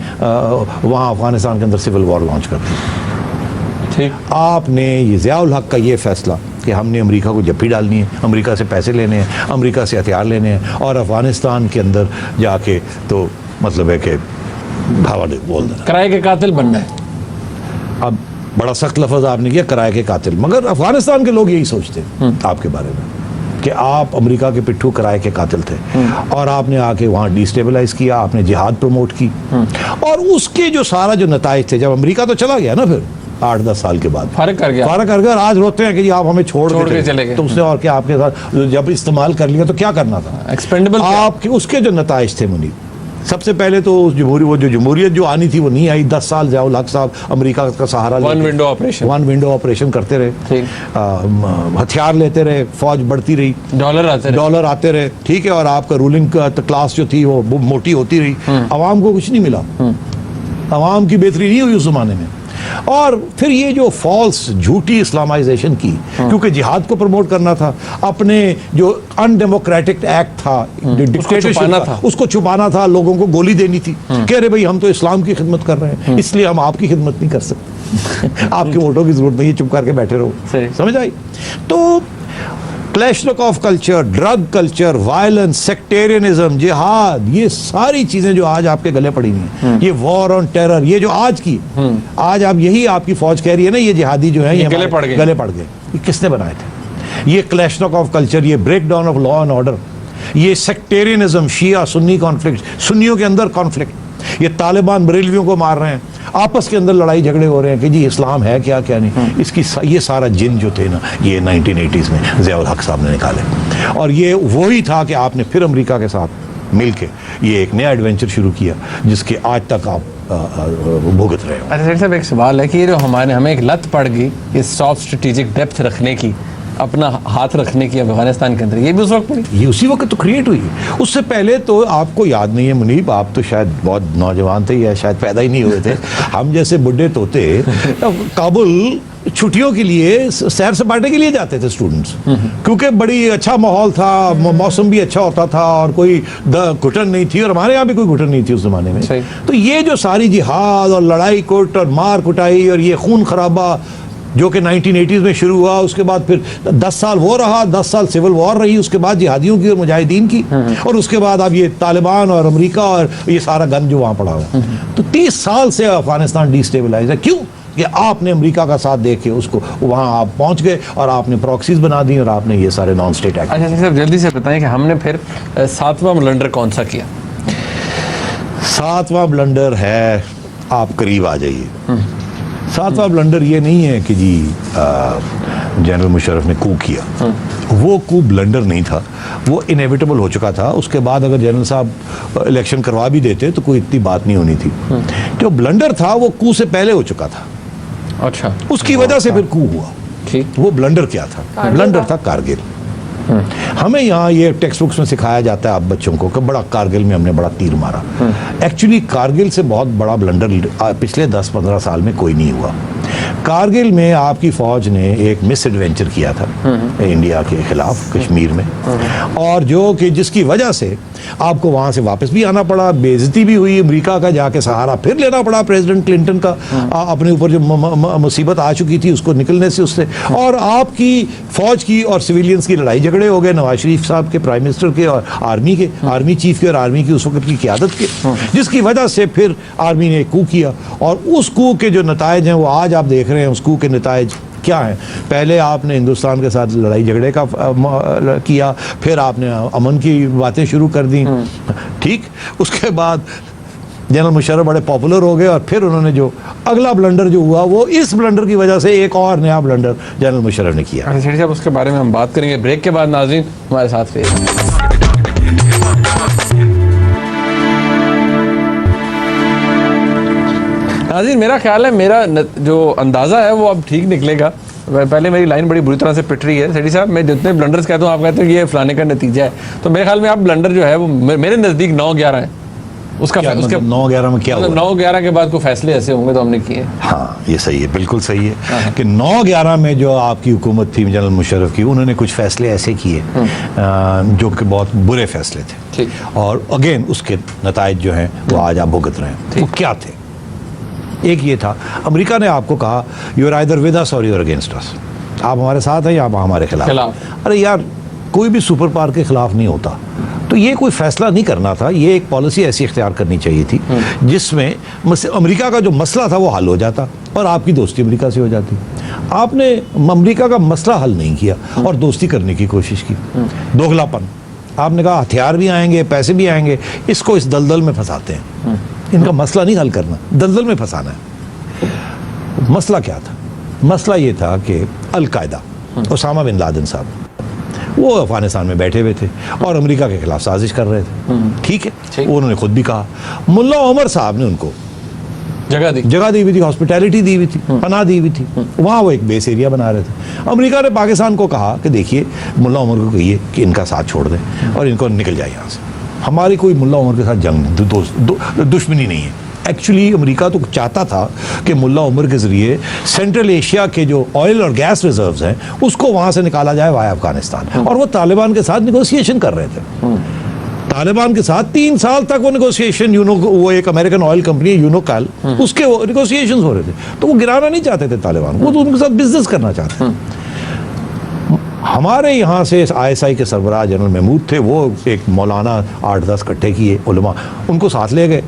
वहाँ अफगानिस्तान के अंदर सिविल वॉर लॉन्च करते हैं। ठीक। आपने ये ज़ियाउल हक का ये फैसला कि हमने अमेरिका को जप्पी डालनी है, अमेरिका से पैसे लेने हैं, अमेरिका से हथियार लेने हैं, और अफगानिस्तान के अंदर जाके तो मतलब है कि भावा बोल देना, किराए के कातिल बनना है। अब बड़ा सख्त लफ्ज़ आपने किया, किराए के कातिल, मगर अफगानिस्तान के लोग यही सोचते हैं आपके बारे में कि आप अमेरिका के पिट्ठू किराए के कातिल थे, और आपने आके वहाँ डिस्टेबलाइज किया, आपने जिहाद प्रमोट की, और उसके जो सारा जो नताइज थे, जब अमेरिका तो चला गया ना फिर 8-10 साल के बाद, फारग कर गया, आज रोते हैं कि आप हमें छोड़ के चले गए। तो उसने और क्या आपके साथ जब इस्तेमाल कर लिया तो क्या करना था, एक्सपेंडेबल आपके उसके जो नताइज थे मुनीब। सबसे पहले तो वो जो जमहूरियत जो आनी थी वो नहीं आई। 10 साल ज़ियाउल हक साहब अमेरिका का सहारा वन विंडो ऑपरेशन करते रहे, हथियार लेते रहे, फौज बढ़ती रही, डॉलर आते रहे, ठीक है, और आपका रूलिंग क्लास जो थी वो मोटी होती रही, आवाम को कुछ नहीं मिला, आवाम की बेहतरी नहीं हुई उस जमाने में। और फिर ये जो फॉल्स झूठी इस्लामाइजेशन की, क्योंकि जिहाद को प्रमोट करना था, अपने जो अनडेमोक्रेटिक एक्ट था, डिक्टेटरशिप था, उसको छुपाना था, लोगों को गोली देनी थी, कह रहे भाई हम तो इस्लाम की खिदमत कर रहे हैं, इसलिए हम आपकी खिदमत नहीं कर सकते। आपके वोटों की जरूरत नहीं है, चुप करके बैठे रहो। समझ आई? तो Kalashnikov culture, drug culture, violence, sectarianism, जिहाद, ये सारी चीजें जो आज आपके गले पड़ी हुई हैं, ये वॉर ऑन टेरर, ये जो आज की, आज आप यही आपकी फौज कह रही है ना, ये जिहादी जो है ये गले पड़ गए। ये किसने बनाए थे? ये क्लैशनोकॉफ कल्चर, ये break down of law and order, ये सेक्टेरियनिज्म, शिया सुन्नी कॉन्फ्लिक्ट, सुन्नियों के अंदर कॉन्फ्लिक्ट, ये तालिबान बरेलवियों को मार रहे हैं, आपस के अंदर लड़ाई झगड़े हो रहे हैं कि जी इस्लाम है क्या क्या नहीं। इसकी ये सारा जिन जो थे ना, ये 1980s में ज़ियाउल हक साहब ने निकाले, और ये वही था कि आपने फिर अमेरिका के साथ मिलके ये एक नया एडवेंचर शुरू किया जिसके आज तक आप भुगत रहे हो। अच्छा सर साहब, एक सवाल है कि ये जो हमें एक लत पड़ गई इस सॉफ्ट स्ट्रेटेजिक डेप्थ रखने की, अपना हाथ रखने की अफगानिस्तान के अंदर, ये भी उस वक्त पड़ी? ये उसी वक्त तो क्रिएट हुई। उससे पहले तो आपको याद नहीं है मुनीब, आप तो शायद बहुत नौजवान थे या शायद पैदा ही नहीं हुए थे। हम जैसे बुढ़े तोते काबुल छुट्टियों के लिए, सैर सपाटे के लिए जाते थे स्टूडेंट्स, क्योंकि बड़ी अच्छा माहौल था, मौसम भी अच्छा होता था और कोई घुटन नहीं थी, और हमारे यहाँ भी कोई घुटन नहीं थी उस जमाने में। तो ये जो सारी जिहाद और लड़ाई कुट और मार कुटाई और ये खून खराबा जो कि 1980s में शुरू हुआ, उसके बाद फिर 10 साल वो रहा, 10 साल सिविल वॉर रही, उसके बाद जिहादियों की और मुजाहिदीन की, और उसके बाद अब ये तालिबान और अमेरिका और ये सारा गन जो वहाँ पड़ा हुआ। तो 30 साल से अफगानिस्तान डिस्टेबलाइज है। क्यों? कि आपने अमेरिका का साथ देख के उसको वहाँ आप पहुँच गए और आपने प्रॉक्सीज बना दी और आपने ये सारे नॉन स्टेट एक्ट। अच्छा सर, जल्दी से बताएं कि हमने फिर 7वां ब्लंडर कौन सा किया? 7वां ब्लंडर है, आप करीब आ जाइए। 7वां ब्लंडर ये नहीं है कि जी जनरल मुशर्रफ ने कू किया, वो कू ब्लंडर नहीं था, वो इनेविटेबल हो चुका था। उसके बाद अगर जनरल साहब इलेक्शन करवा भी देते तो कोई इतनी बात नहीं होनी थी। जो ब्लंडर था वो कू से पहले हो चुका था। अच्छा, उसकी वजह से फिर कू हुआ। ठीक, वो ब्लंडर क्या था? ब्लंडर था कारगिल। हमें यहाँ ये टेक्स्ट बुक्स में सिखाया जाता है आप बच्चों को कि बड़ा कारगिल में हमने बड़ा तीर मारा। एक्चुअली कारगिल से बहुत बड़ा ब्लंडर पिछले 10-15 साल में कोई नहीं हुआ। कारगिल में आपकी फौज ने एक मिस एडवेंचर किया था इंडिया के खिलाफ कश्मीर में, और जो कि जिसकी वजह से आपको वहां से वापस भी आना पड़ा, बेइज्जती भी हुई, अमेरिका का जाके सहारा फिर लेना पड़ा प्रेसिडेंट क्लिंटन का, अपने ऊपर जो मुसीबत आ चुकी थी उसको निकलने से उससे, और आपकी फौज की और सिविलियंस की लड़ाई झगड़े हो गए नवाज शरीफ साहब के, प्राइम मिनिस्टर के और आर्मी के, आर्मी चीफ के और आर्मी की उस वक्त की क़यादत के, जिसकी वजह से फिर आर्मी ने एक कू किया, और उस कू के जो नतायज हैं वो आज आप देख रहे हैं। उस कू के नतायज क्या है? पहले आपने हिंदुस्तान के साथ लड़ाई झगड़े का किया, फिर आपने अमन की बातें शुरू कर दी, ठीक। उसके बाद जनरल मुशर्रफ बड़े पॉपुलर हो गए, और फिर उन्होंने जो अगला ब्लंडर जो हुआ वो इस ब्लंडर की वजह से एक और नया ब्लंडर जनरल मुशर्रफ ने किया। अच्छा साहब, उसके बारे में हम बात करेंगे ब्रेक के बाद। नाज़रीन हमारे साथ रहिए। नाज़रीन, मेरा ख्याल है, मेरा जो अंदाज़ा है वो अब ठीक निकलेगा। पहले मेरी लाइन बड़ी बुरी तरह से पिट रही है। सेठी साहब, मैं जितने ब्लंडर्स कहता हूँ आप कहते हैं कि ये फलाने का नतीजा है, तो मेरे ख्याल में आप ब्लंडर जो है वो मेरे नज़दीक 9-11 है। उसका उसके 9-11 में क्या हुआ? 9-11 के बाद कोई फैसले ऐसे होंगे तो हमने किए। हाँ, ये सही है, बिल्कुल सही है कि 9-11 में जो आपकी हुकूमत थी जनरल मुशर्रफ की, उन्होंने कुछ फैसले ऐसे किए जो कि बहुत बुरे फैसले थे, ठीक। और अगेन उसके नतायज जो हैं वो आज आप भुगत रहे हैं। वो क्या थे? एक ये था, अमेरिका ने आपको कहा you are either with us or you are against us, आप हमारे साथ हैं या आप हमारे खिलाफ। अरे यार, कोई भी सुपर पावर के खिलाफ नहीं होता, तो ये कोई फैसला नहीं करना था, ये एक पॉलिसी ऐसी इख्तियार करनी चाहिए थी जिसमें अमेरिका का जो मसला था वो हल हो जाता और आपकी दोस्ती अमेरिका से हो जाती। आपने अमेरिका का मसला हल नहीं किया और दोस्ती करने की कोशिश की। दोगलापन, आपने कहा हथियार भी आएंगे, पैसे भी आएंगे, इसको इस दलदल में फंसाते हैं। इनका मसला नहीं हल करना, दलदल में फंसाना है। मसला क्या था? मसला ये था कि अल-कायदा, ओसामा बिन लादेन साहब, वो अफगानिस्तान में बैठे हुए थे और अमेरिका के खिलाफ साजिश कर रहे थे, ठीक है। उन्होंने खुद भी कहा, मुल्ला उमर साहब ने उनको जगह दी हुई थी, हॉस्पिटैलिटी दी हुई थी, पनाह दी हुई थी, वहाँ वो एक बेस एरिया बना रहे थे। अमेरिका ने पाकिस्तान को कहा कि देखिए, मुल्ला उमर को कहिए कि इनका साथ छोड़ दें और इनको निकल जाए यहाँ से, हमारी कोई मुल्ला उमर के साथ जंग दुश्मनी नहीं है, एक्चुअली अमेरिका तो चाहता था कि मुल्ला उमर के ज़रिए सेंट्रल एशिया के जो ऑयल और गैस रिजर्व्स हैं उसको वहाँ से निकाला जाए वाया अफगानिस्तान, और वो तालिबान के साथ निगोशिएशन कर रहे थे। तालिबान के साथ 3 साल तक वो निगोशिएशन, वो एक अमेरिकन ऑयल कंपनी है यूनोकैल, उसके वो निगोशिएशन हो रहे थे। तो वो गिराना नहीं चाहते थे तालिबान, वो तो उनके साथ बिजनेस करना चाहते थे। हमारे यहाँ से ISI के सरबराह जनरल महमूद थे, वो एक मौलाना 8-10 इकट्ठे किए उलमा, उनको साथ ले गए।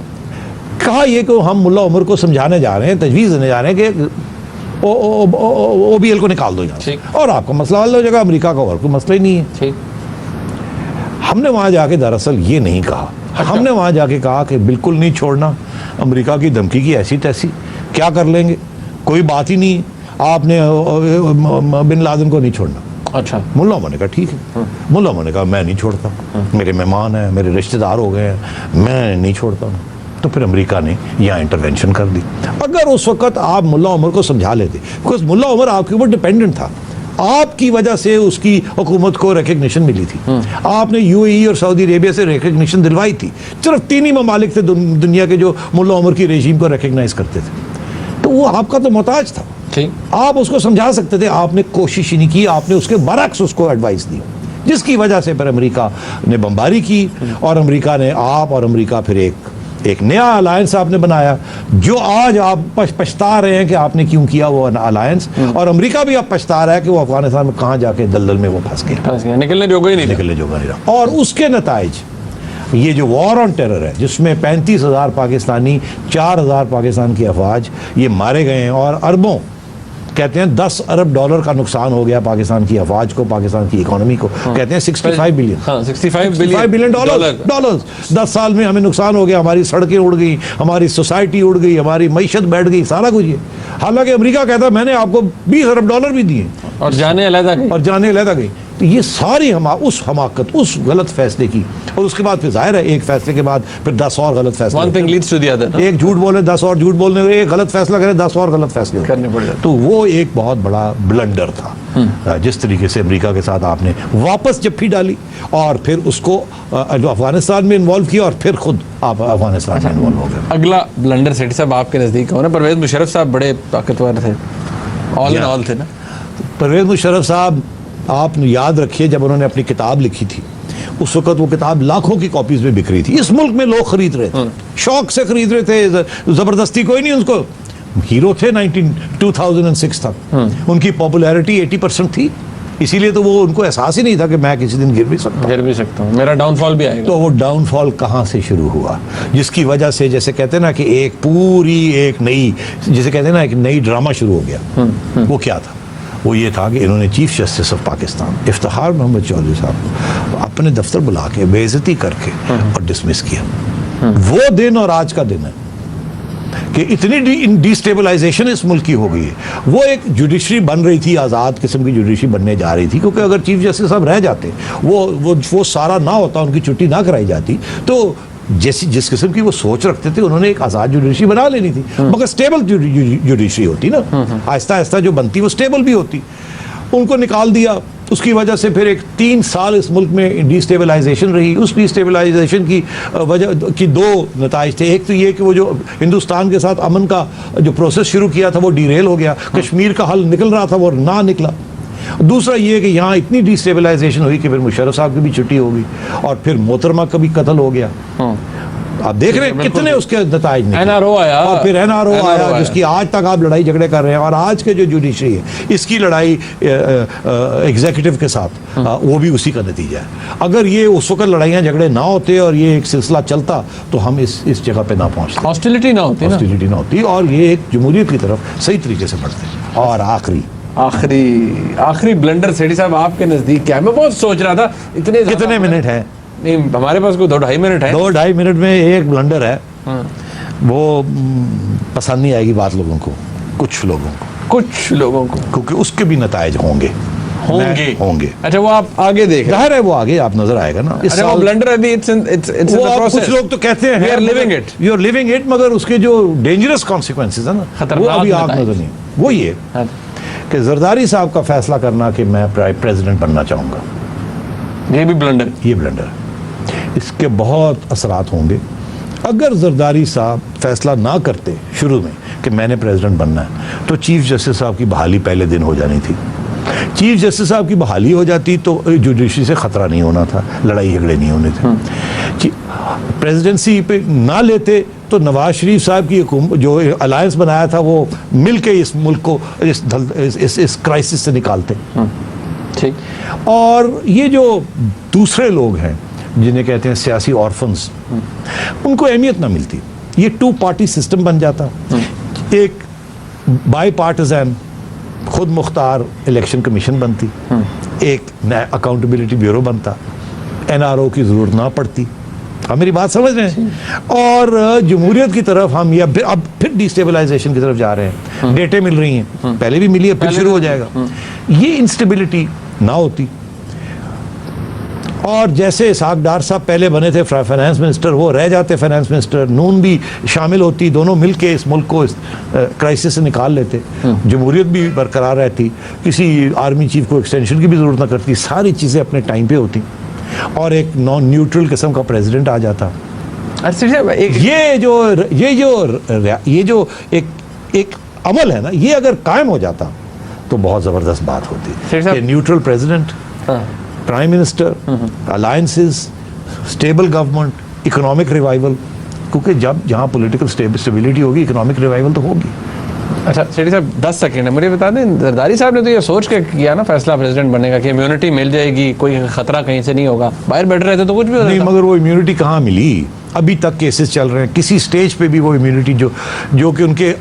कहा ये कि हम मुल्ला उमर को समझाने जा रहे हैं, तजवीज़ देने जा रहे हैं कि OBL को निकाल दो यहाँ से और आपका मसला हल हो जाएगा, अमेरिका का और कोई मसला ही नहीं है। हमने वहाँ जाके दरअसल ये नहीं कहा, हमने वहाँ जाके कहा कि बिल्कुल नहीं छोड़ना, अमेरिका की धमकी की ऐसी तैसी, क्या कर लेंगे, कोई बात ही नहीं, आपने बिन लादेन को नहीं छोड़ना। अच्छा, मुल्ला उमर ने कहा ठीक है। मुल्ला उमर ने कहा मैं नहीं छोड़ता, मेरे मेहमान हैं, मेरे रिश्तेदार हो गए हैं, मैं नहीं छोड़ता हूँ। तो फिर अमेरिका ने यहाँ इंटरवेंशन कर दी। अगर उस वक्त आप मुल्ला उमर को समझा लेते, बिकॉज मुल्ला उमर आपके ऊपर डिपेंडेंट था, आपकी वजह से उसकी हुकूमत को रिकग्निशन मिली थी, आपने UAE और सऊदी अरेबिया से रिकग्निशन दिलवाई थी। सिर्फ 3 ही ममालिक थे दुनिया के जो मुल्ला उमर की रेजीम को रिकग्नाइज करते थे, तो वो आपका तो मोहताज था, आप उसको समझा सकते थे, आपने कोशिश ही नहीं की, आपने उसके बरक्स उसको एडवाइस दी, जिसकी वजह से फिर अमेरिका ने बमबारी की, और अमेरिका ने आप और अमेरिका फिर एक नया अलायंस आपने बनाया, जो आज आप पछता रहे हैं कि आपने क्यों किया वो अलायंस, और अमेरिका भी अब पछता रहा है कि वो अफगानिस्तान में कहाँ जाके दलदल में वो फंस गया, निकलने जोगा ही नहीं रहा। और उसके नताइज ये जो वॉर ऑन टेरर है, जिसमें 35,000 पाकिस्तानी, 4,000 पाकिस्तान की अफवाज ये मारे गए हैं, और अरबों, कहते हैं 10 अरब डॉलर का नुकसान हो गया पाकिस्तान की अफवाज को, पाकिस्तान की इकोनॉमी को, कहते हैं 65 बिलियन डॉलर 10 साल में हमें नुकसान हो गया, हमारी सड़कें उड़ गई, हमारी सोसाइटी उड़ गई, हमारी मईशत बैठ गई, सारा कुछ ये। हालांकि अमेरिका कहता है मैंने आपको 20 अरब डॉलर भी दिए और जाने अलहदा गई। तो ये सारी उस हमाकत, उस गलत फैसले की, और उसके बाद फिर जाहिर है एक फैसले के बाद फिर 10 और गलत फैसले, One thing leads to the other, एक झूठ बोले 10 और झूठ बोलने, एक गलत फैसला करे 10 और गलत फैसले करने पड़ जाते। तो वो एक बहुत बड़ा ब्लंडर था जिस तरीके से अमेरिका के साथ आपने वापस जप्फी डाली, और फिर उसको अफगानिस्तान में इन्वॉल्व किया, और फिर खुद आप अफगानिस्तान में इन्वॉल्व हो गए। अगला ब्लंडर सेठी साहब आपके नज़दीक कौन है? परवेज मुशर्रफ साहब बड़े ताकतवर थे, ऑल इन ऑल थे ना। परवेज मुशर्रफ साहब, आप याद रखिए जब उन्होंने अपनी किताब लिखी थी, उस वक्त वो किताब लाखों की कॉपीज में बिक रही थी, इस मुल्क में लोग खरीद रहे थे, शौक से खरीद रहे थे, जबरदस्ती कोई नहीं। उनको हीरो थे 2006 तक, उनकी पॉपुलैरिटी 80% थी, इसीलिए तो वो उनको एहसास ही नहीं था कि मैं किसी दिन गिर भी सकता हूँ, मेरा डाउनफॉल भी आएगा। तो वो डाउनफॉल कहाँ से शुरू हुआ, जिसकी वजह से जैसे कहते हैं ना कि एक नई, जिसे कहते हैं ना एक नई ड्रामा शुरू हो गया। वो क्या था? वो ये था कि इन्होंने chief justice of Pakistan Iftikhar Mohammad Chaudhry साहब को अपने दफ्तर बुला के बेइज्जती करके और डिसमिस किया। वो दिन और आज का दिन है कि इतनी डिस्टेबलाइजेशन इस मुल्क की हो गई है। वो एक जुडिशरी बन रही थी, आज़ाद किस्म की जुडिशरी बनने जा रही थी, क्योंकि अगर चीफ जस्टिस साहब रह जाते, वो सारा ना होता, उनकी छुट्टी ना कराई जाती, तो जिस किस्म की वो सोच रखते थे, उन्होंने एक आज़ाद जुडिशरी बना लेनी थी, मगर स्टेबल जुडिशरी होती ना, आहिस्ता आहिस्ता जो बनती वो स्टेबल भी होती। उनको निकाल दिया, उसकी वजह से फिर एक 3 साल इस मुल्क में डिस्टेबलाइजेशन रही। उस डिस्टेबलाइजेशन की वजह की 2 नताइज थे। एक तो ये कि वो जो हिंदुस्तान के साथ अमन का जो प्रोसेस शुरू किया था वो डिरेल हो गया, कश्मीर का हल निकल रहा था वो ना निकला। दूसरा ये कि यहाँ इतनी डिस्टेबलाइजेशन हुई कि फिर मुशर्रफ साहब की भी छुट्टी हो गई, और फिर मोहतरमा का भी कत्ल हो गया। आप देख रहे हैं कितने उसके नताइज निकले। NRO आया, और फिर NRO आया, जिसकी आज तक आप लड़ाई झगड़े कर रहे हैं, और आज के जो जुडिशरी है इसकी लड़ाई एग्जीक्यूटिव के साथ, वो भी उसी का नतीजा है। अगर ये उस वक्त लड़ाइयाँ झगड़े ना होते और ये एक सिलसिला चलता, तो हम इस जगह पे ना पहुँचते, हॉस्टिलिटी ना होती, और ये एक जमहूरियत की तरफ सही तरीके से बढ़ते। और आखिरी ब्लंडर सेठी साहब आपके नजदीक क्या है? मैं बहुत सोच रहा था, कितने मिनट है? नहीं, हमारे पास कोई 2-2.5 मिनट है। 2-2.5 मिनट में एक ब्लंडर है, वो पसंद नहीं आएगी बात लोगों को, कुछ लोगों को, क्योंकि उसके भी नताइज होंगे। अच्छा, वो आप आगे देख, जाहिर है वो आगे आप नजर आएगा ना। अच्छा, वो ब्लंडर अभी इट्स इन द प्रोसेस। कुछ लोग तो कहते हैं यू आर लिविंग इट, मगर उसके जो डेंजरस कॉन्सिक्वेंसेस है ना, वो अभी आग नजर नहीं। वो ये कि जरदारी साहब का फैसला करना कि मैं प्रेसिडेंट बनना चाहूंगा, ये ब्लंडर, इसके बहुत असरात होंगे। अगर जरदारी साहब फैसला ना करते शुरू में कि मैंने प्रेसिडेंट बनना है, तो चीफ जस्टिस साहब की बहाली पहले दिन हो जानी थी। चीफ जस्टिस साहब की बहाली हो जाती तो जुडिशरी से खतरा नहीं होना था, लड़ाई झगड़े नहीं होने थे। प्रेसिडेंसी पे ना लेते तो नवाज शरीफ साहब की जो अलायंस बनाया था वो मिल के इस मुल्क को इस क्राइसिस से निकालते। ठीक। और ये जो दूसरे लोग हैं जिन्हें कहते हैं सियासी ऑर्फन्स, उनको अहमियत ना मिलती, ये 2 पार्टी सिस्टम बन जाता। एक बाई पार्टिजन खुद मुख्तार इलेक्शन कमीशन बनती, एक अकाउंटेबिलिटी ब्यूरो बनता, NRO की जरूरत ना पड़ती। आप मेरी बात समझ रहे हैं? और जमहूरियत की तरफ हम या अब फिर डिस्टेबलाइजेशन की तरफ जा रहे हैं। डेटे मिल रही हैं, पहले भी मिली है, फिर शुरू हो जाएगा। ये इंस्टेबिलिटी ना होती। और जैसे इसहाक डार साहब पहले बने थे फाइनेंस मिनिस्टर, वो रह जाते फाइनेंस मिनिस्टर, नून भी शामिल होती, दोनों मिलके इस मुल्क को इस क्राइसिस से निकाल लेते, जमहूरियत भी बरकरार रहती, किसी आर्मी चीफ को एक्सटेंशन की भी जरूरत ना करती, सारी चीज़ें अपने टाइम पे होती और एक नॉन न्यूट्रल किस्म का प्रेसिडेंट आ जाता। ये जो एक अमल है ना, ये अगर कायम हो जाता तो बहुत ज़बरदस्त बात होती। Neutral president, prime minister, alliances, stable government, economic revival, क्योंकि जब जहाँ पॉलिटिकल स्टेबिलिटी होगी इकोनॉमिक रिवाइवल तो होगी। अच्छा सेठी साहब 10 सेकंड है, मुझे बता दें, जरदारी साहब ने तो ये सोच के किया ना फैसला प्रेसिडेंट बनने का कि इम्यूनिटी मिल जाएगी, कोई खतरा कहीं से नहीं होगा, बाहर बैठे रहते तो कुछ भी हो नहीं, मगर वो इम्यूनिटी कहाँ मिली? अभी तक केसेस चल रहे हैं, किसी स्टेज पे भी वो इम्यूनिटी जो कि उनके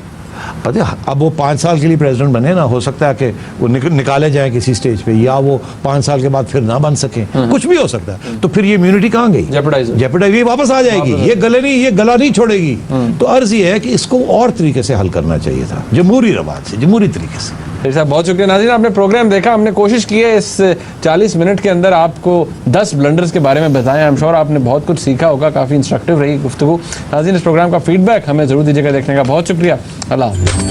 पता है, अब वो 5 साल के लिए प्रेसिडेंट बने ना, हो सकता है कि वो निकाले जाए किसी स्टेज पे, या वो 5 साल के बाद फिर ना बन सके, कुछ भी हो सकता है। तो फिर ये इम्यूनिटी कहाँ गई? जेपरडाइज वापस आ जाएगी, ये गला नहीं छोड़ेगी। तो अर्ज ये है कि इसको और तरीके से हल करना चाहिए था, जमहूरी रवाज से, जमहूरी तरीके से। साहब बहुत शुक्रिया। नाज़रीन, आपने प्रोग्राम देखा, हमने कोशिश की है इस 40 मिनट के अंदर आपको 10 ब्लंडर्स के बारे में बताएं। आई एम श्योर आपने बहुत कुछ सीखा होगा, काफ़ी इंस्ट्रक्टिव रही गुफ्तगू। नाज़रीन, इस प्रोग्राम का फीडबैक हमें ज़रूर दीजिएगा देखने का। बहुत शुक्रिया, अल्लाह हाफ़िज़।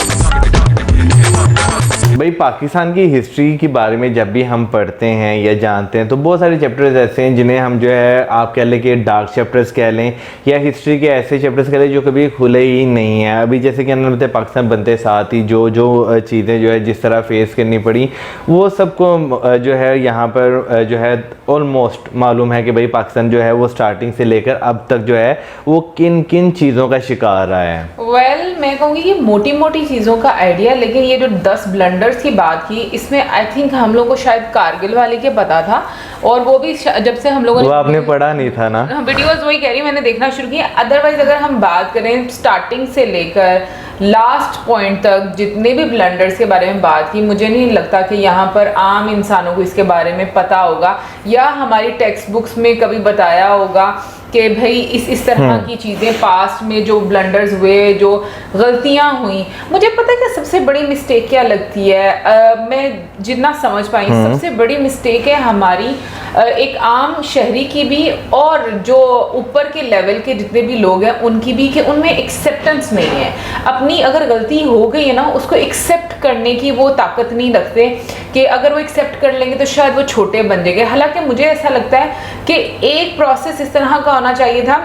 भाई पाकिस्तान की हिस्ट्री के बारे में जब भी हम पढ़ते हैं या जानते हैं तो बहुत सारे चैप्टर्स ऐसे हैं जिन्हें हम जो है आप कह लें कि डार्क चैप्टर्स कह लें या हिस्ट्री के ऐसे चैप्टर्स कह लें जो कभी खुले ही नहीं है। अभी जैसे कि हमने बताया पाकिस्तान बनते साथ ही जो चीज़ें जो है जिस तरह फेस करनी पड़ी वो सबको जो है यहाँ पर जो है ऑलमोस्ट मालूम है कि भाई पाकिस्तान जो है वो स्टार्टिंग से लेकर अब तक जो है वो किन किन चीज़ों का शिकार रहा है। वेल मैं कहूँगी कि मोटी मोटी चीज़ों का आइडिया, लेकिन ये जो 10 ब्लंडर्स की बात की इसमें आई थिंक हम लोग को शायद कारगिल वाले के पता था, और वो भी जब से हम लोगों ने आपने पढ़ा नहीं था ना वीडियोस, वही कह रही मैंने देखना शुरू किया। अदरवाइज अगर हम बात करें स्टार्टिंग से लेकर लास्ट पॉइंट तक जितने भी ब्लंडर्स के बारे में बात की, मुझे नहीं लगता कि यहाँ पर आम इंसानों को इसके बारे में पता होगा या हमारी टेक्स्ट बुक्स में कभी बताया होगा कि भाई इस तरह की चीज़ें पास्ट में जो ब्लंडर्स हुए, जो गलतियां हुई। मुझे पता है कि सबसे बड़ी मिस्टेक क्या लगती है, मैं जितना समझ पाई सबसे बड़ी मिस्टेक है हमारी एक आम शहरी की भी और जो ऊपर के लेवल के जितने भी लोग हैं उनकी भी, कि उनमें एक्सेप्टेंस नहीं है। अपनी अगर गलती हो गई है ना उसको एक्सेप्ट करने की वो ताकत नहीं रखते कि अगर वो एक्सेप्ट कर लेंगे तो शायद वो छोटे बन जाएंगे। हालांकि मुझे ऐसा लगता है कि एक प्रोसेस इस तरह का होना चाहिए था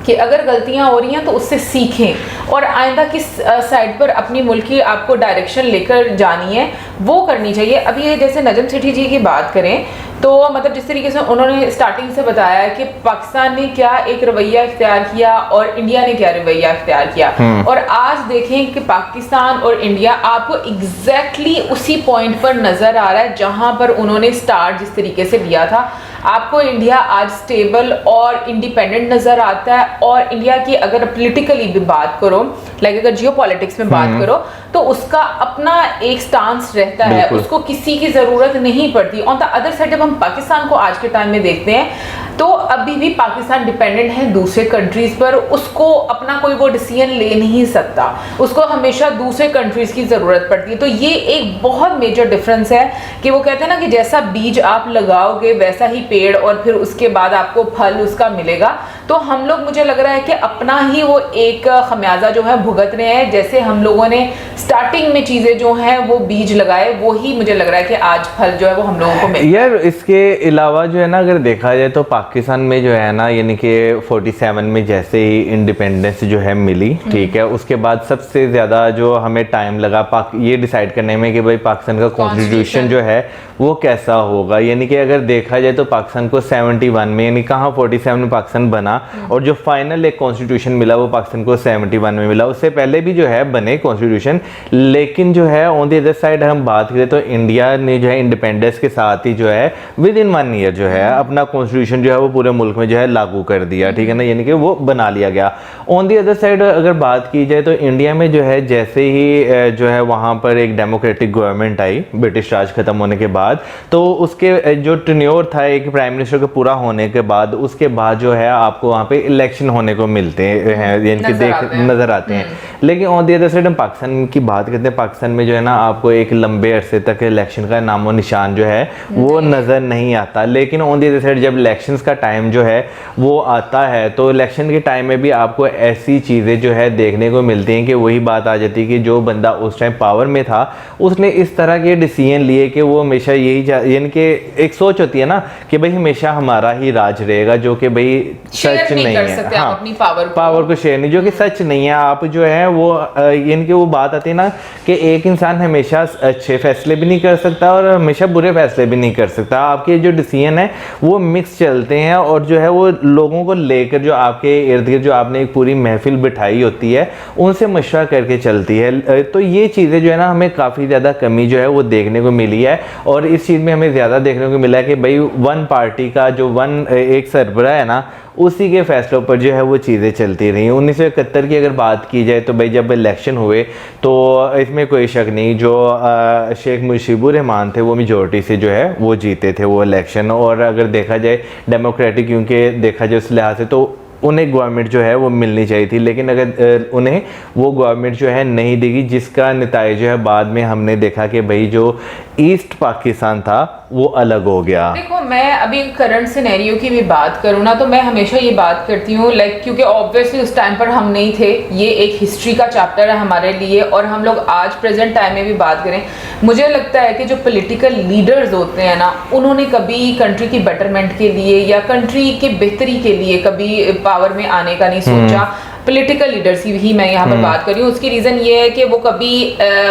कि अगर गलतियां हो रही हैं तो उससे सीखें और आइंदा किस साइड पर अपनी मुल्क की आपको डायरेक्शन लेकर जानी है वो करनी चाहिए। अभी ये जैसे नजम सेठी जी की बात करें तो मतलब जिस तरीके से उन्होंने स्टार्टिंग से बताया कि पाकिस्तान ने क्या एक रवैया इख्तियार किया और इंडिया ने क्या रवैया इख्तियार किया, और आज देखें कि पाकिस्तान और इंडिया आपको एग्जैक्टली उसी पॉइंट पर नजर आ रहा है जहां पर उन्होंने स्टार्ट जिस तरीके से लिया था। आपको इंडिया आज स्टेबल और इंडिपेंडेंट नजर आता है, और इंडिया की अगर पॉलिटिकली भी बात करो, लाइक अगर जियो पॉलिटिक्स में बात करो तो उसका अपना एक स्टांस रहता है, उसको किसी की जरूरत नहीं पड़ती। ऑन द अदर साइड जब हम पाकिस्तान को आज के टाइम में देखते हैं तो अभी भी पाकिस्तान डिपेंडेंट है दूसरे कंट्रीज पर, उसको अपना कोई वो डिसीजन ले नहीं सकता, उसको हमेशा दूसरे कंट्रीज की जरूरत पड़ती है। तो ये एक बहुत मेजर डिफरेंस है कि वो कहते हैं ना कि जैसा बीज आप लगाओगे वैसा ही पेड़ और फिर उसके बाद आपको फल उसका मिलेगा। तो हम लोग मुझे लग रहा है कि अपना ही वो एक खमियाजा जो है भुगत रहे हैं। जैसे हम लोगों ने स्टार्टिंग में चीजें जो हैं वो बीज लगाए, वो ही मुझे लग रहा है कि आज फल जो है वो हम लोगों को मिले। यार इसके अलावा जो है ना अगर देखा जाए तो पाकिस्तान में जो है ना, यानी कि 47 में जैसे ही इंडिपेंडेंस जो है मिली, ठीक है, उसके बाद सबसे ज़्यादा जो हमें टाइम लगा ये डिसाइड करने में कि भाई पाकिस्तान का कॉन्स्टिट्यूशन जो है वो कैसा होगा। यानी कि अगर देखा जाए तो पाकिस्तान को 71 में, यानी कहाँ 47 में पाकिस्तान बना, और जो फाइनल एक कॉन्स्टिट्यूशन मिला वो पाकिस्तान को 71 में मिला। उससे पहले भी जो है बने कॉन्स्टिट्यूशन, लेकिन जो है ऑन द अदर साइड हम बात करें तो इंडिया ने जो है इंडिपेंडेंस के साथ ही जो है विद इन 1 ईयर जो है अपना कॉन्स्टिट्यूशन जो है वो पूरे मुल्क में जो है लागू कर दिया, ठीक है ना, यानी कि वो बना लिया गया। ऑन दी अदर साइड अगर बात की जाए तो इंडिया में जो है जैसे ही जो है वहाँ पर एक डेमोक्रेटिक गवर्नमेंट आई ब्रिटिश राज खत्म होने के बाद, तो उसके जो टेन्योर था एक प्राइम मिनिस्टर का पूरा होने के बाद, उसके बाद जो है आपको वहाँ पे इलेक्शन होने को मिलते हैं, यानी कि नजर आते हैं। लेकिन ऑन दी अदर साइड हम पाकिस्तान की बात करते हैं, पाकिस्तान में जो है ना आपको एक लंबे अरसे तक इलेक्शन का नामो निशान जो है वो नजर नहीं आता। लेकिन ऑन दी अदर साइड जब इलेक्शंस का टाइम जो है वो आता है तो इलेक्शन के टाइम में भी आपको ऐसी चीज़ें जो है देखने को मिलती हैं कि वही बात आ जाती है कि जो बंदा उस टाइम पावर में था उसने इस तरह के डिसीजन लिए कि वो हमेशा यही यानी कि एक सोच होती है ना कि भाई हमेशा हमारा ही राज रहेगा, जो कि भाई सच नहीं है। हाँ, अपनी पावर को शेयर नहीं, जो कि सच नहीं है। आप जो है वो यानी कि वो बात आती है ना कि एक इंसान हमेशा अच्छे फैसले भी नहीं कर सकता और हमेशा बुरे फैसले भी नहीं कर सकता। आपके जो डिसीजन है वो मिक्स चलते हैं, और जो है वो लोगों को लेकर जो आपके इर्द गिर्द जो आपने एक पूरी महफिल बिठाई होती है उनसे मशवरा करके चलती है। तो ये चीज़ें जो है ना हमें काफ़ी ज़्यादा कमी जो है वो देखने को मिली है, और इस चीज़ में हमें ज़्यादा देखने को मिला है कि भाई वन पार्टी का जो एक सरबराह है ना उसी के फैसलों पर जो है वो चीज़ें चलती रही। 1971 की अगर बात की जाए तो भाई जब इलेक्शन हुए तो इसमें कोई शक नहीं, जो शेख मुजीबुर रहमान थे वो मेजॉरिटी से जो है वो जीते थे वो इलेक्शन। और अगर देखा जाए डेमोक्रेटिक, क्योंकि देखा जाए उस लिहाज से तो उन्हें गवर्नमेंट जो है वो मिलनी चाहिए थी, लेकिन अगर उन्हें वो गवर्नमेंट जो है नहीं देगी, जिसका नतीजा जो है बाद में हमने देखा कि भाई जो ईस्ट पाकिस्तान था वो अलग हो गया। देखो, मैं अभी करंट सिनेरियो की भी बात करूँ ना तो मैं हमेशा ये बात करती हूँ क्योंकि ऑब्वियसली उस टाइम पर हम नहीं थे, ये एक हिस्ट्री का चैप्टर है हमारे लिए, और हम लोग आज प्रेजेंट टाइम में भी बात करें, मुझे लगता है कि जो पॉलिटिकल लीडर्स होते हैं ना उन्होंने कभी कंट्री की बेटरमेंट के लिए या कंट्री के बेहतरी के लिए कभी पावर में आने का नहीं सोचा। पॉलिटिकल लीडर्स ही मैं यहाँ पर बात कर रही हूँ। उसकी रीज़न ये है कि वो कभी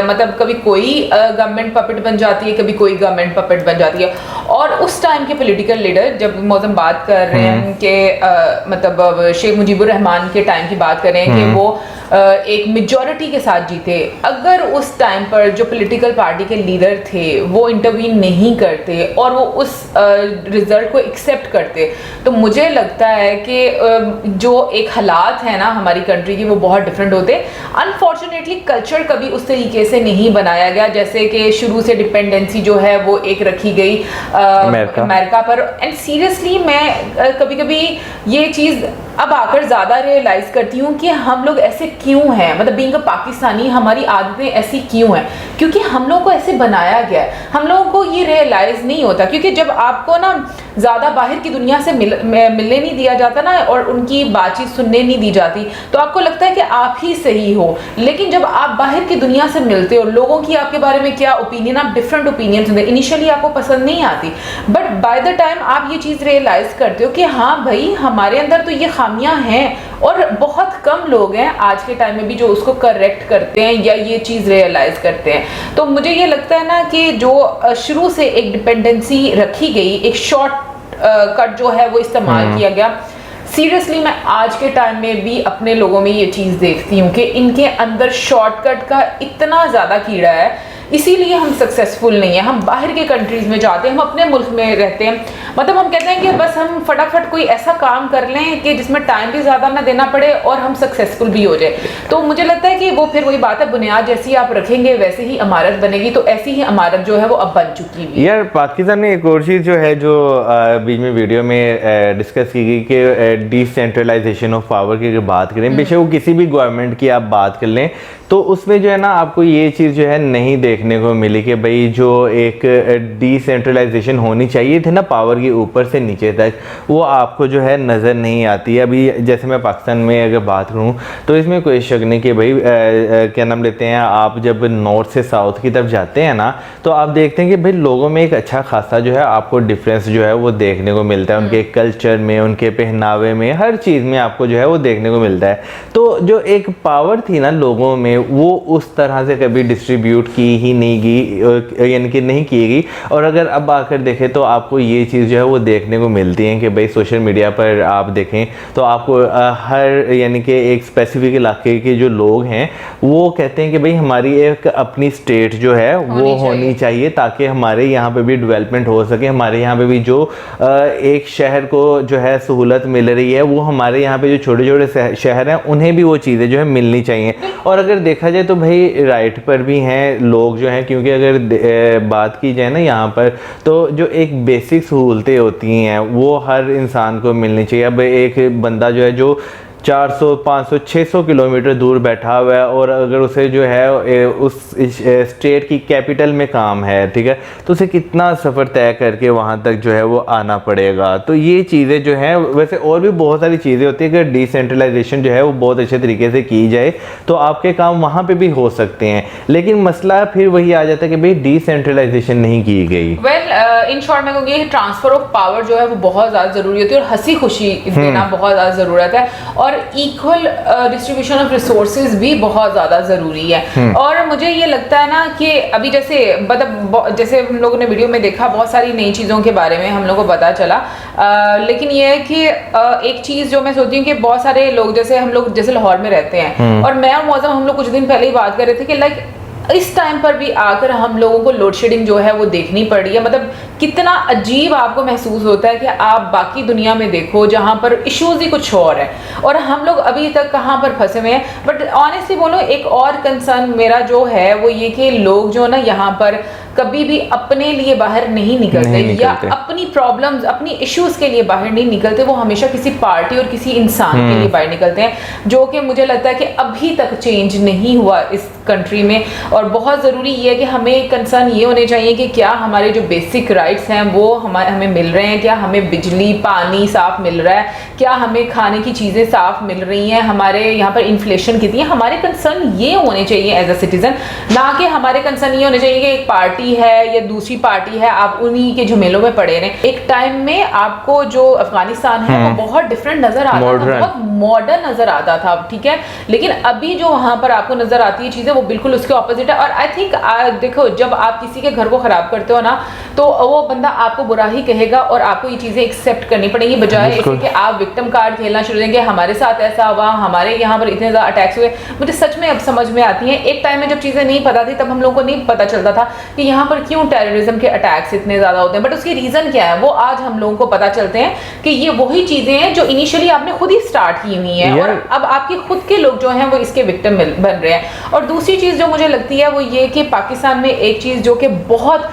मतलब कभी कोई गवर्नमेंट पपेट बन जाती है, कभी कोई गवर्नमेंट पपेट बन जाती है। और उस टाइम के पॉलिटिकल लीडर, जब मौसम बात कर रहे हैं कि मतलब शेख मुजीबुर रहमान के टाइम की बात करें कि वो एक मेजॉरिटी के साथ जीते, अगर उस टाइम पर जो पॉलिटिकल पार्टी के लीडर थे वो इंटरवीन नहीं करते और वो उस रिजल्ट को एक्सेप्ट करते, तो मुझे लगता है कि जो एक हालात है ना हमारी कंट्री की वो बहुत डिफरेंट होते। अनफॉर्चुनेटली कल्चर कभी उस तरीके से नहीं बनाया गया, जैसे कि शुरू से डिपेंडेंसी जो है वो एक रखी गई अमेरिका पर। एंड सीरियसली मैं कभी कभी ये चीज़ अब आकर ज़्यादा रियलाइज़ करती हूँ कि हम लोग ऐसे क्यों हैं, मतलब बीइंग अ पाकिस्तानी हमारी आदतें ऐसी क्यों हैं, क्योंकि हम लोगों को ऐसे बनाया गया है। हम लोगों को ये रियलाइज़ नहीं होता, क्योंकि जब आपको ना ज़्यादा बाहर की दुनिया से मिलने नहीं दिया जाता ना और उनकी बातचीत सुनने नहीं दी जाती, तो आपको लगता है कि आप ही सही हो। लेकिन जब आप बाहर की दुनिया से मिलते हो, लोगों की आपके बारे में क्या ओपिनियन, आप डिफरेंट ओपिनियन सुनते, इनिशियली आपको पसंद नहीं आती, बट बाय द टाइम आप ये चीज़ रियलाइज़ करते हो कि हाँ भाई हमारे अंदर तो ये खामियां हैं, और बहुत कम लोग हैं आज के टाइम में भी जो उसको करेक्ट करते हैं या ये चीज़ रियलाइज़ करते हैं। तो मुझे ये लगता है ना कि जो शुरू से एक डिपेंडेंसी रखी गई, एक शॉर्ट कट जो है वो इस्तेमाल किया गया, सीरियसली मैं आज के टाइम में भी अपने लोगों में ये चीज़ देखती हूँ कि इनके अंदर शॉर्टकट का इतना ज़्यादा कीड़ा है, इसीलिए हम सक्सेसफुल नहीं है। हम बाहर के कंट्रीज़ में जाते हैं, हम अपने मुल्क में रहते हैं, मतलब हम कहते हैं कि बस हम फटाफट कोई ऐसा काम कर लें कि जिसमें टाइम भी ज़्यादा ना देना पड़े और हम सक्सेसफुल भी हो जाए। तो मुझे लगता है कि वो फिर वही बात है, बुनियाद जैसी आप रखेंगे वैसे ही इमारत बनेगी, तो ऐसी ही इमारत जो है वो अब बन चुकी है। यार पाकिस्तान में एक और चीज़ जो है जो बीच में वीडियो में डिस्कस की गई कि डिसेंट्रलाइजेशन ऑफ पावर की अगर बात करें, बेशक वो किसी भी गवर्नमेंट की आप बात कर लें, तो उसमें जो है ना आपको ये चीज़ जो है नहीं देखने को मिली कि भाई जो एक डिसेंट्रलाइजेशन होनी चाहिए थी ना पावर की ऊपर से नीचे तक, वो आपको जो है नज़र नहीं आती। अभी जैसे मैं पाकिस्तान में अगर बात करूँ तो इसमें कोई शक नहीं कि भाई क्या नाम लेते हैं, आप जब नॉर्थ से साउथ की तरफ जाते हैं ना तो आप देखते हैं कि भाई लोगों में एक अच्छा खासा जो है आपको डिफरेंस जो है वो देखने को मिलता है, उनके कल्चर में, उनके पहनावे में, हर चीज़ में आपको जो है वो देखने को मिलता है। तो जो एक पावर थी ना लोगों में, वो उस तरह से कभी डिस्ट्रीब्यूट की ही नहीं गई, यानी कि नहीं की गई। और अगर अब आकर देखें तो आपको ये चीज़ जो है वो देखने को मिलती है कि भाई सोशल मीडिया पर आप देखें तो आपको हर यानी कि एक स्पेसिफिक इलाके के जो लोग हैं वो कहते हैं कि भाई हमारी एक अपनी स्टेट जो है वो होनी चाहिए ताकि हमारे यहाँ पे भी डेवलपमेंट हो सके, हमारे यहाँ पे भी जो एक शहर को जो है सहूलत मिल रही है वो हमारे यहाँ पे जो छोटे छोटे शहर हैं उन्हें भी वो चीज़ें जो है मिलनी चाहिए। और अगर देखा जाए तो भाई राइट पर भी हैं लोग जो हैं, क्योंकि अगर बात की जाए ना यहाँ पर तो जो एक बेसिक सहूलतें होती हैं वो हर इंसान को मिलनी चाहिए। अब एक बंदा जो है जो 400, 500, 600 किलोमीटर दूर बैठा हुआ है और अगर उसे जो है उस स्टेट की कैपिटल में काम है, ठीक है, तो उसे कितना सफ़र तय करके वहाँ तक जो है वो आना पड़ेगा। तो ये चीज़ें जो हैं, वैसे और भी बहुत सारी चीज़ें होती है, अगर डिसेंट्रलाइजेशन जो है वो बहुत अच्छे तरीके से की जाए तो आपके काम वहाँ पे भी हो सकते हैं। लेकिन मसला फिर वही आ जाता है कि भाई डिसेंट्रलाइजेशन नहीं की गई। इन शॉर्ट मैं कहूँगी ट्रांसफर ऑफ पावर जो है वो बहुत ज़्यादा ज़रूरी होती है और हंसी खुशी देना बहुत ज़्यादा ज़रूरत है, और इक्वल डिस्ट्रीब्यूशन ऑफ रिसोर्सेज भी बहुत ज़्यादा ज़रूरी है। और मुझे ये लगता है ना कि अभी जैसे मतलब जैसे हम लोगों ने वीडियो में देखा बहुत सारी नई चीज़ों के बारे में हम लोगों को पता चला, लेकिन ये है कि एक चीज़ जो मैं सोचती हूँ कि बहुत सारे लोग जैसे हम लोग जैसे लाहौर में रहते हैं और मैं और मौसम हम लोग कुछ दिन पहले ही बात कर रहे थे कि लाइक इस टाइम पर भी आकर हम लोगों को लोड शेडिंग जो है वो देखनी पड़ रही है। मतलब कितना अजीब आपको महसूस होता है कि आप बाकी दुनिया में देखो जहाँ पर इश्यूज ही कुछ और है और हम लोग अभी तक कहाँ पर फंसे हुए हैं। बट ऑनेस्टली बोलो एक और कंसर्न मेरा जो है वो ये कि लोग जो ना यहाँ पर कभी भी अपने लिए बाहर नहीं निकलते या अपनी प्रॉब्लम्स, अपनी इश्यूज के लिए बाहर नहीं निकलते, वो हमेशा किसी पार्टी और किसी इंसान के लिए बाहर निकलते हैं, जो कि मुझे लगता है कि अभी तक चेंज नहीं हुआ इस कंट्री में। और बहुत ज़रूरी ये है कि हमें कंसर्न ये होने चाहिए कि क्या हमारे जो बेसिक राइट्स हैं वो हमें मिल रहे हैं, क्या हमें बिजली पानी साफ मिल रहा है, क्या हमें खाने की चीज़ें साफ मिल रही हैं, हमारे यहाँ पर इन्फ्लेशन कितनी है। हमारे कंसर्न ये होने चाहिए एज अ सिटीजन, ना कि हमारे कंसर्न ये होने चाहिए कि एक पार्टी है या दूसरी पार्टी है आप उन्हीं के झमेलों में पड़े रहे। एक टाइम में आपको जो अफगानिस्तान है वो बहुत डिफरेंट नजर आता था, बहुत मॉडर्न नजर आता था, ठीक है, लेकिन अभी जो वहां पर आपको नजर आती है चीजें वो बिल्कुल उसके ऑपोजिट है। और आई थिंक देखो जब आप किसी के घर को खराब करते हो ना तो वो बंदा आपको बुरा ही कहेगा और आपको ये चीजें एक्सेप्ट करनी पड़ेगी, बजाय इसके कि आप विक्टिम कार्ड खेलना शुरू करेंगे, हमारे साथ ऐसा हुआ, हमारे यहाँ पर इतने ज्यादा अटैक्स हुए। मुझे सच में अब समझ में आती है, एक टाइम में जब चीजें नहीं पता थी तब हम लोग को नहीं पता चलता था कि यहाँ पर क्यों टेररिज्म के अटैक्स इतने ज्यादा होते हैं, बट उसकी रीजन क्या है वो आज हम लोगों को पता चलते हैं कि ये वही चीजें हैं जो इनिशियली आपने खुद ही स्टार्ट की हुई हैं और अब आपके खुद के लोग जो हैं वो इसके विक्टिम बन रहे हैं। और दूसरी चीज जो मुझे लगती है वो ये कि पाकिस्तान में एक चीज जो कि बहुत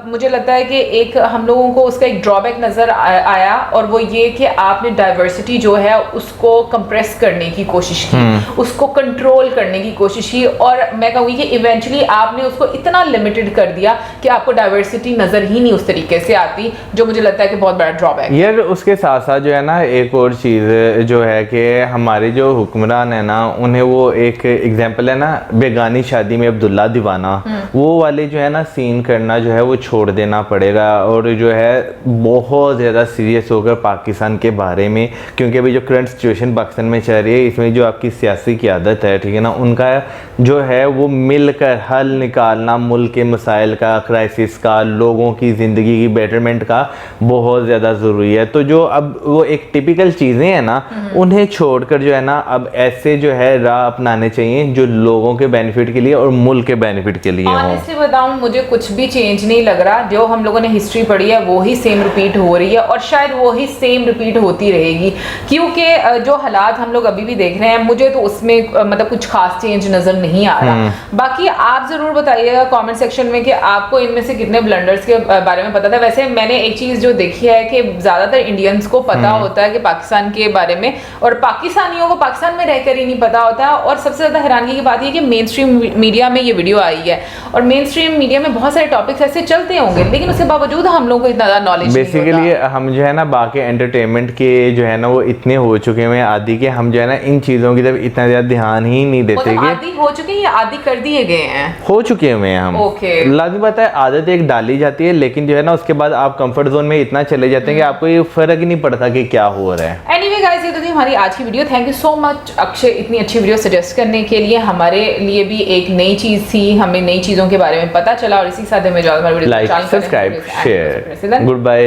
मुझे लगता है कि एक हम लोगों को उसका एक ड्रॉबैक नजर आया और वो ये कि आपने डाइवर्सिटी जो है उसको कंप्रेस करने की कोशिश की, उसको कंट्रोल करने की कोशिश की, और मैं कहूँगी कि इवेंचुअली आपने उसको इतना लिमिटेड कर दिया कि आपको डाइवर्सिटी नजर ही नहीं उस तरीके से आती, जो मुझे लगता है कि बहुत बड़ा ड्रॉबैक है। यार उसके साथ साथ जो है ना एक और चीज़ जो है कि हमारे जो हुक्मरान है ना उन्हें वो एक एग्जांपल है ना बेगानी शादी में अब्दुल्ला दीवाना, वो वाले जो है ना सीन करना जो है वो छोड़ देना पड़ेगा और जो है बहुत ज़्यादा सीरियस होकर पाकिस्तान के बारे में, क्योंकि अभी जो करंट सिचुएशन पाकिस्तान में चल रही है इसमें जो आपकी सियासी क़यादत है, ठीक है ना, उनका जो है वो मिलकर हल निकालना मुल्क के मसाइल का, क्राइसिस का, लोगों की ज़िंदगी की बेटरमेंट का बहुत ज़्यादा ज़रूरी है। तो जो अब वो एक टिपिकल चीज़ें हैं ना उन्हें छोड़कर जो है ना अब ऐसे जो है राह अपनाने चाहिए जो लोगों के बेनिफिट के लिए और मुल्क के बेनिफिट के लिए हो। ऑनेस्टली बताऊं मुझे कुछ भी चेंज चेंज नहीं लग रहा, जो हम लोगों ने हिस्ट्री पढ़ी है वो ही सेम रिपीट हो रही है और शायद वो ही सेम रिपीट होती रहेगी, क्योंकि जो हालात हम लोग अभी भी देख रहे हैं मुझे तो उसमें मतलब कुछ खास चेंज नजर नहीं आ रहा। बाकी आप जरूर बताइएगा कमेंट सेक्शन में कि आपको इनमें से कितने ब्लंडर्स के बारे में पता था। वैसे मैंने एक चीज जो देखी है कि ज्यादातर इंडियंस को पता होता है कि पाकिस्तान के बारे में, और पाकिस्तानियों को पाकिस्तान में रहकर ही नहीं पता होता। और सबसे ज्यादा हैरानगी की बात यह कि मेन स्ट्रीम मीडिया में ये वीडियो आई है और मेन स्ट्रीम मीडिया में बहुत सारे टॉपिक्स ऐसे चलते होंगे, लेकिन उसके बावजूद हम लोगों को इतना ज्यादा नॉलेज बेसिकली हम जो है ना बाकी एंटरटेनमेंट के जो है ना वो इतने हो चुके हैं आदि के, हम जो है ना इन चीज़ों की तरफ इतना ज़्यादा ध्यान ही नहीं देते कि आदि हो चुके हैं या आदि कर दिए गए हैं, हो चुके हुए हैं हम। ओके। लाजमी बात है आदत एक डाली जाती है, लेकिन जो है ना उसके बाद आप कंफर्ट जोन में इतना चले जाते हैं कि आपको ये फर्क ही नहीं पड़ता कि क्या हो रहा है। एनीवे गाइस, ये तो थी हमारी आज की video. Thank you so much Akshay इतनी अच्छी वीडियो सजेस्ट करने के लिए। हमारे लिए भी एक नई चीज़ थी, हमें नई चीज़ों के बारे में पता चला और इसी साथ हमें जो हमारी video like, subscribe, share, good bye.